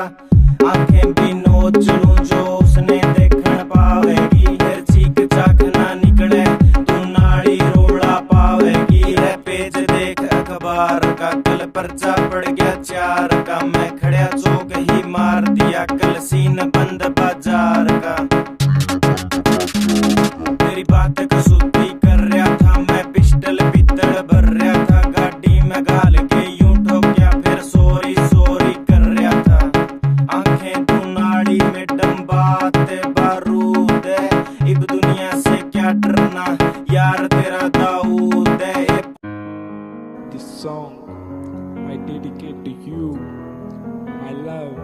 आंखें भी नोच लूं जो उसने देखण पावेगी। हर चीख चाख ना निकले तू नाड़ी रोड़ा पावेगी। है पेज देख अखबार का कल पर्चा पड़ गया 4 का। मैं खड़ा चौक ही मार दिया कल सीन बंद बाजार का। तेरी बात कसूती कर रहा था मैं पिस्टल पित्तल भर रहा था। गाड़ी में गाल के यूं ठोकिया फिर सॉरी सॉरी कर रहा था। आंखें तू नाड़ी में डम्बाते बारूद है। इब दुनिया से क्या डरना यार तेरा दाऊद है। This song I dedicate to you, my love.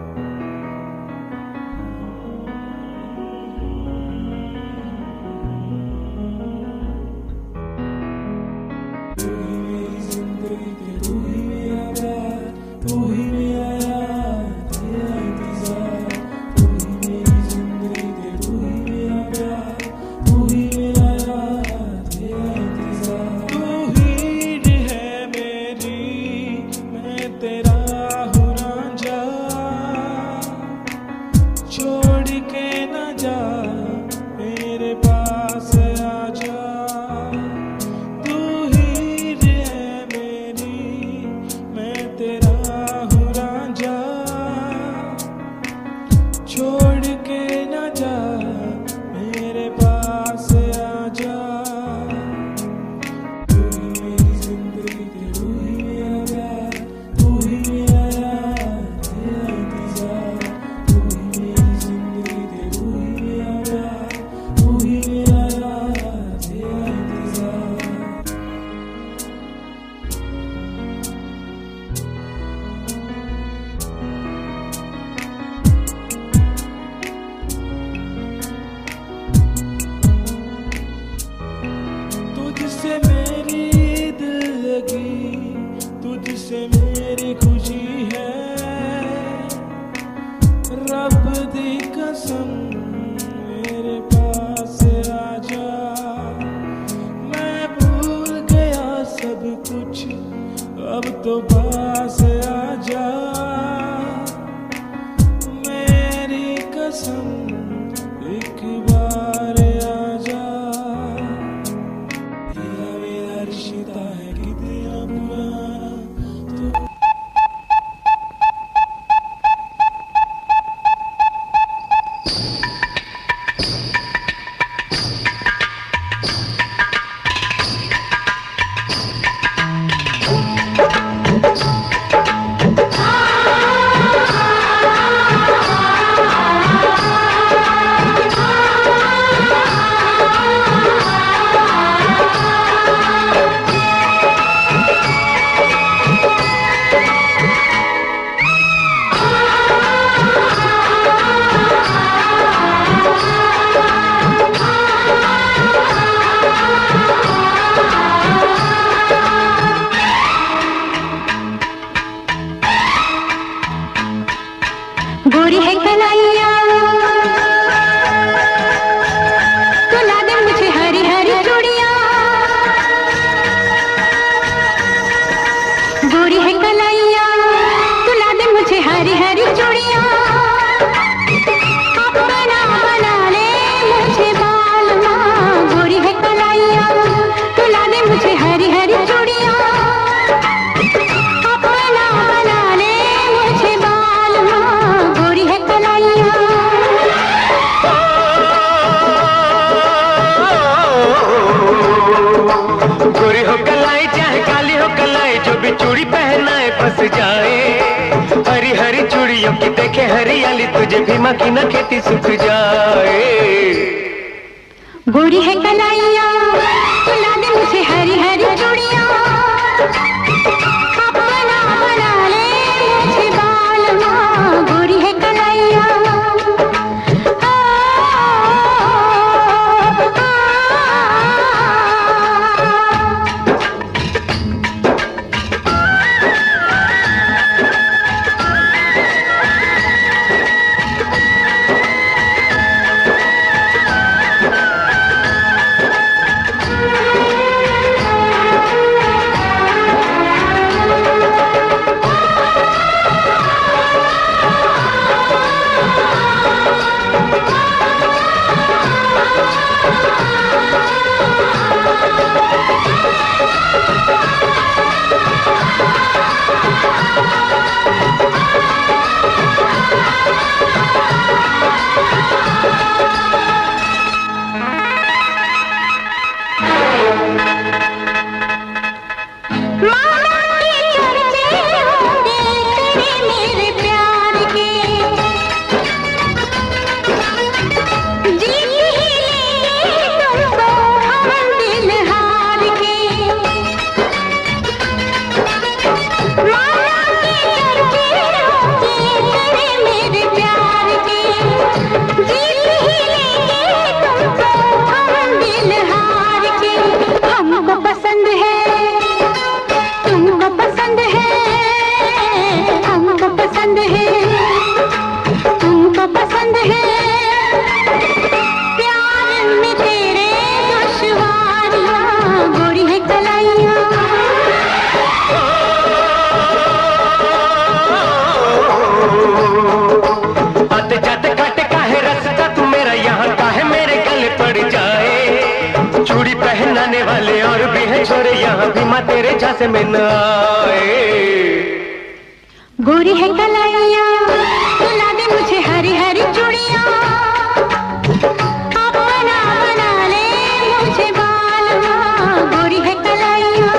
गोरी है कलाइया तू ला दे मुझे हरी हरी चूड़ियां। गोरी है कलाइया तू ला दे मुझे हरी हरी चूड़ियां। अपना बना ले मुझे बाल माँ। गोरी है कलाइया तू ला दे मुझे हरी हरी चूड़ियां। अपना बना ले मुझे बाल माँ। गोरी है कलाइया गोरी हो कलाई चाहे काली हो कलाई जो भी चूड़ी पहनाए फंस जाए। हरी हरी चूड़ियों की देखे हरियाली तुझे भी मक्खी न खेती सूख जाए। गोरी है कलाइया तू ला दे मुझे हरी हरी चूड़ियां। अपना बना ले मुझे बाल माँ। गोरी है कलाइया माला के चर्चे होंगे तेरे मेरे प्यार के, जीत ही लेंगे तुमको हम दिल हार के। माला के चर्चे होंगे तेरे मेरे प्यार के, जीत ही लेंगे तुमको हम दिल हार के। हमको पसंद है तुमको पसंद है, हमको पसंद है तुमको पसंद है, प्यार में तेरे दुश्वारियां गोरी है कलाइयां। अत जत कट काहे रास्ता तू मेरा यहाँ काहे मेरे गले पड़ जाए, चूड़ी पहनाने वाले और भी हैं छोरे यहाँ भी माँ तेरे झांसे में न आए। गोरी है कलाइयां सुला दे मुझे हरी हरी चूड़ियां, अपना बना ले मुझे बालवा गोरी है कलाइयां।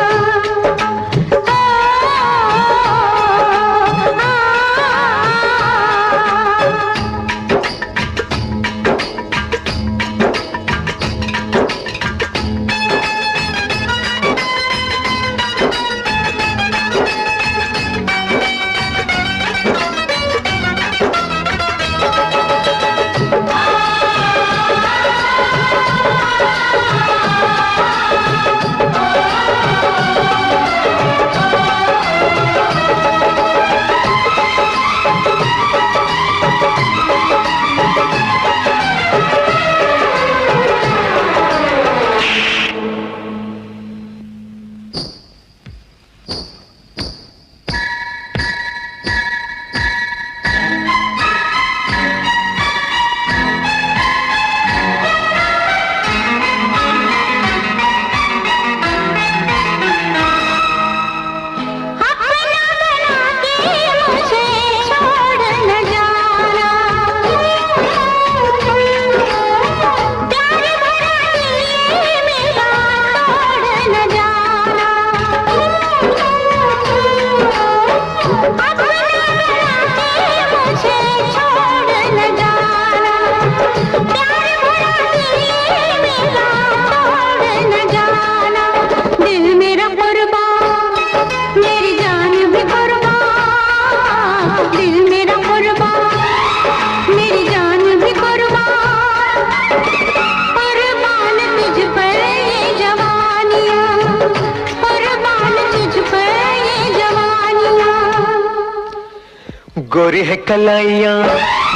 गोरी है कलाइयां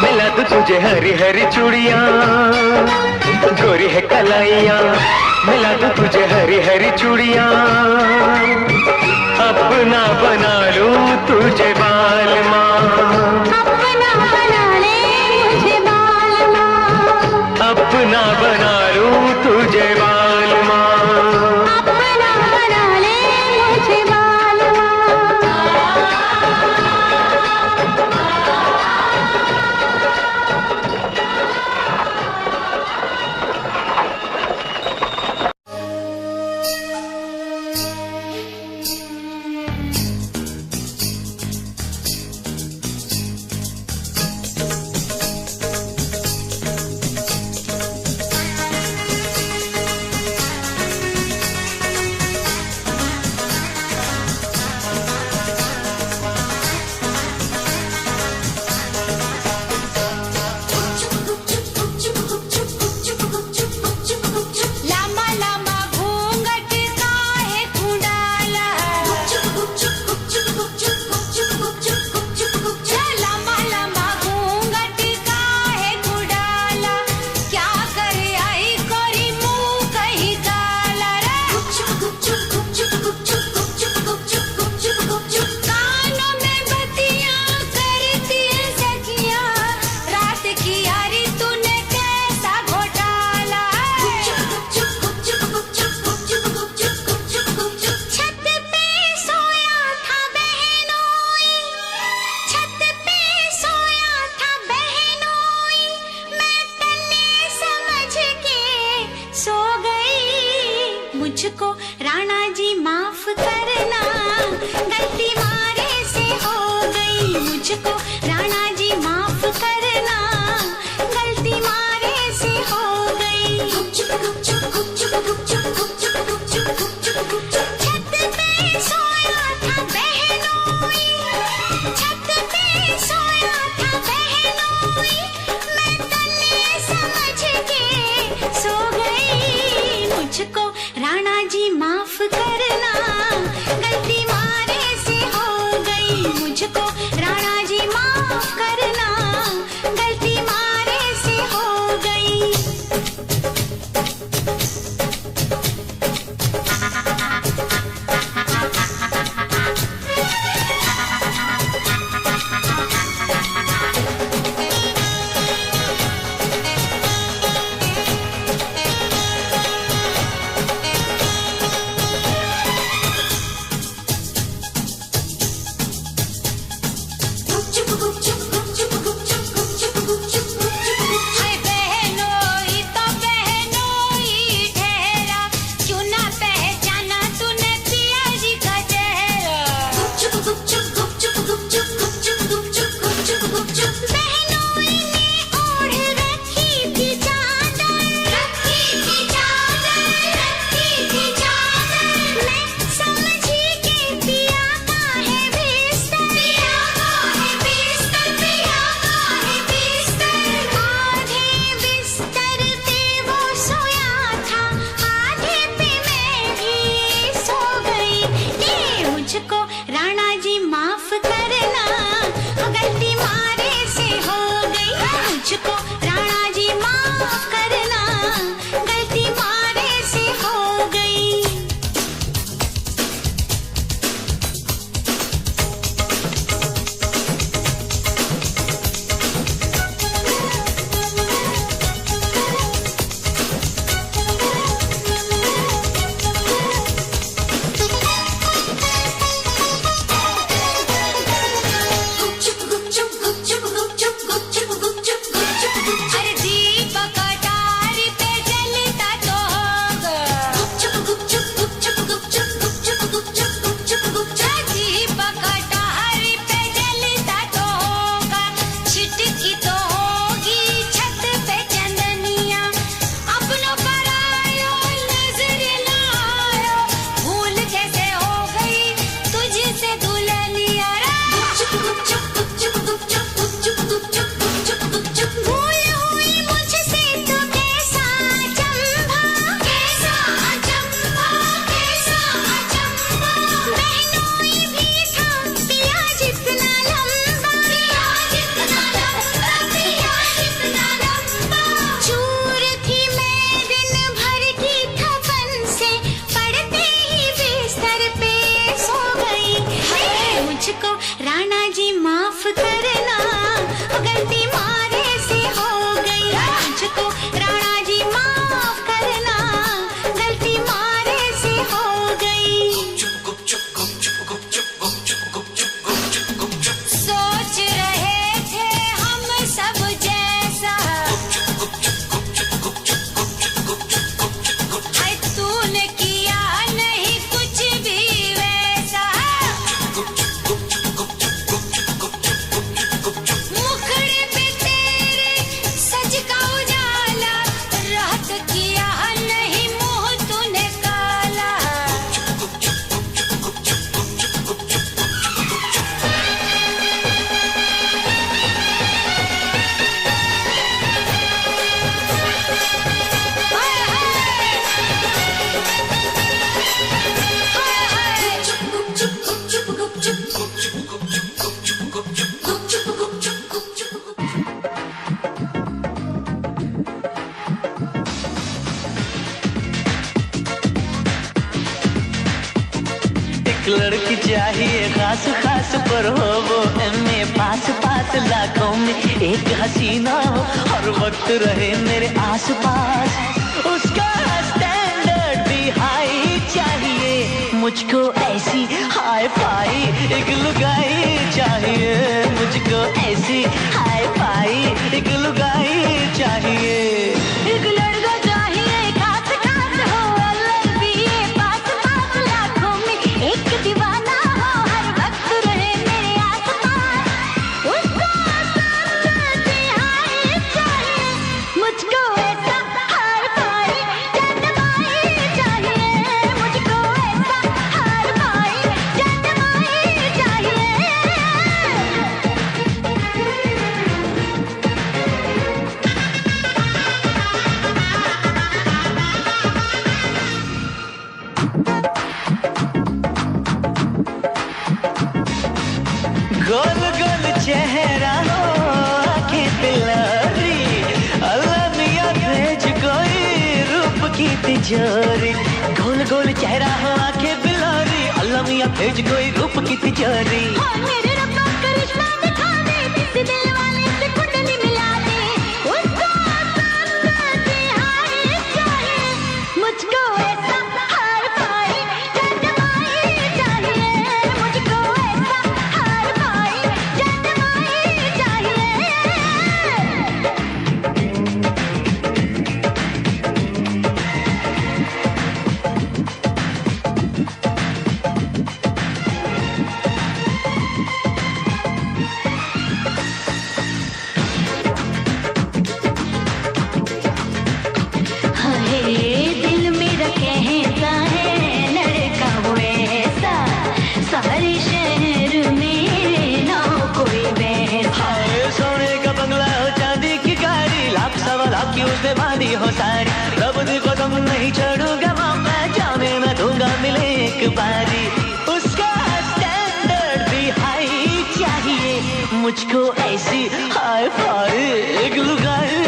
मिला दूं तुझे हरी हरी चूड़ियां, गोरी है कलाइयां मिला दूं तुझे हरी हरी चूड़ियां, अपना बना लूं तुझे बाल माँ, अपना बना ले मुझे बाल माँ, अपना बना लूं तुझे बाल माँ, अपना बना ले मुझे बाल माँ। लड़की चाहिए खास खास पर हो वो MA पास पास, लाखों में एक हसीना हो हर वक्त रहे मेरे आस पास। उसका स्टैंडर्ड भी हाई चाहिए, मुझको ऐसी हाई फाई एक लुगाई चाहिए, मुझको ऐसी हाई फाई एक लुगाई चाहिए। एक लड़का चाहिए खास खास हो, LLBA पास पास, लाखों में एक दीवाना हो हर वक्त रहे मेरे आसपास। उसको स्टैंडर्ड भी हाई चाहिए, मुझको ऐसा हाई फाई जनमाई चाहिए, मुझको ऐसा हाई फाई जनमाई चाहिए। गोल गोल चेहरा हो आंखें बिलारी, अल्लाह मियां भेज कोई रूप की तिजोरी। गोल गोल चेहरा हो आंखें बिलारी, अल्लाह मियां भेज कोई रूप की तिजोरी। और मेरे रब का करिश्मा दिखा दे, किसी दिल वाले से कुंडली मिला दे। उसको स्टैंडर्ड भी हाई चाहिए, मुझको ऐसा हाई फाई जनमाई चाहिए, मुझको ऐसा हाई फाई जनमाई चाहिए। हाय दिल मेरा कहता है लड़का वो ऐसा, सारे शहर में ना कोई वैसा। हाय सोने का बंगला हो चांदी की गाड़ी, लाख सवा लाख की उसने बांधी हो सारी। रब दी कसम नहीं छोड़ूंगा मौका, जाने मैं दूंगा मिले एक बारी। उसका स्टैंडर्ड भी हाई चाहिए, मुझको ऐसी हाई फाई एक लुगाई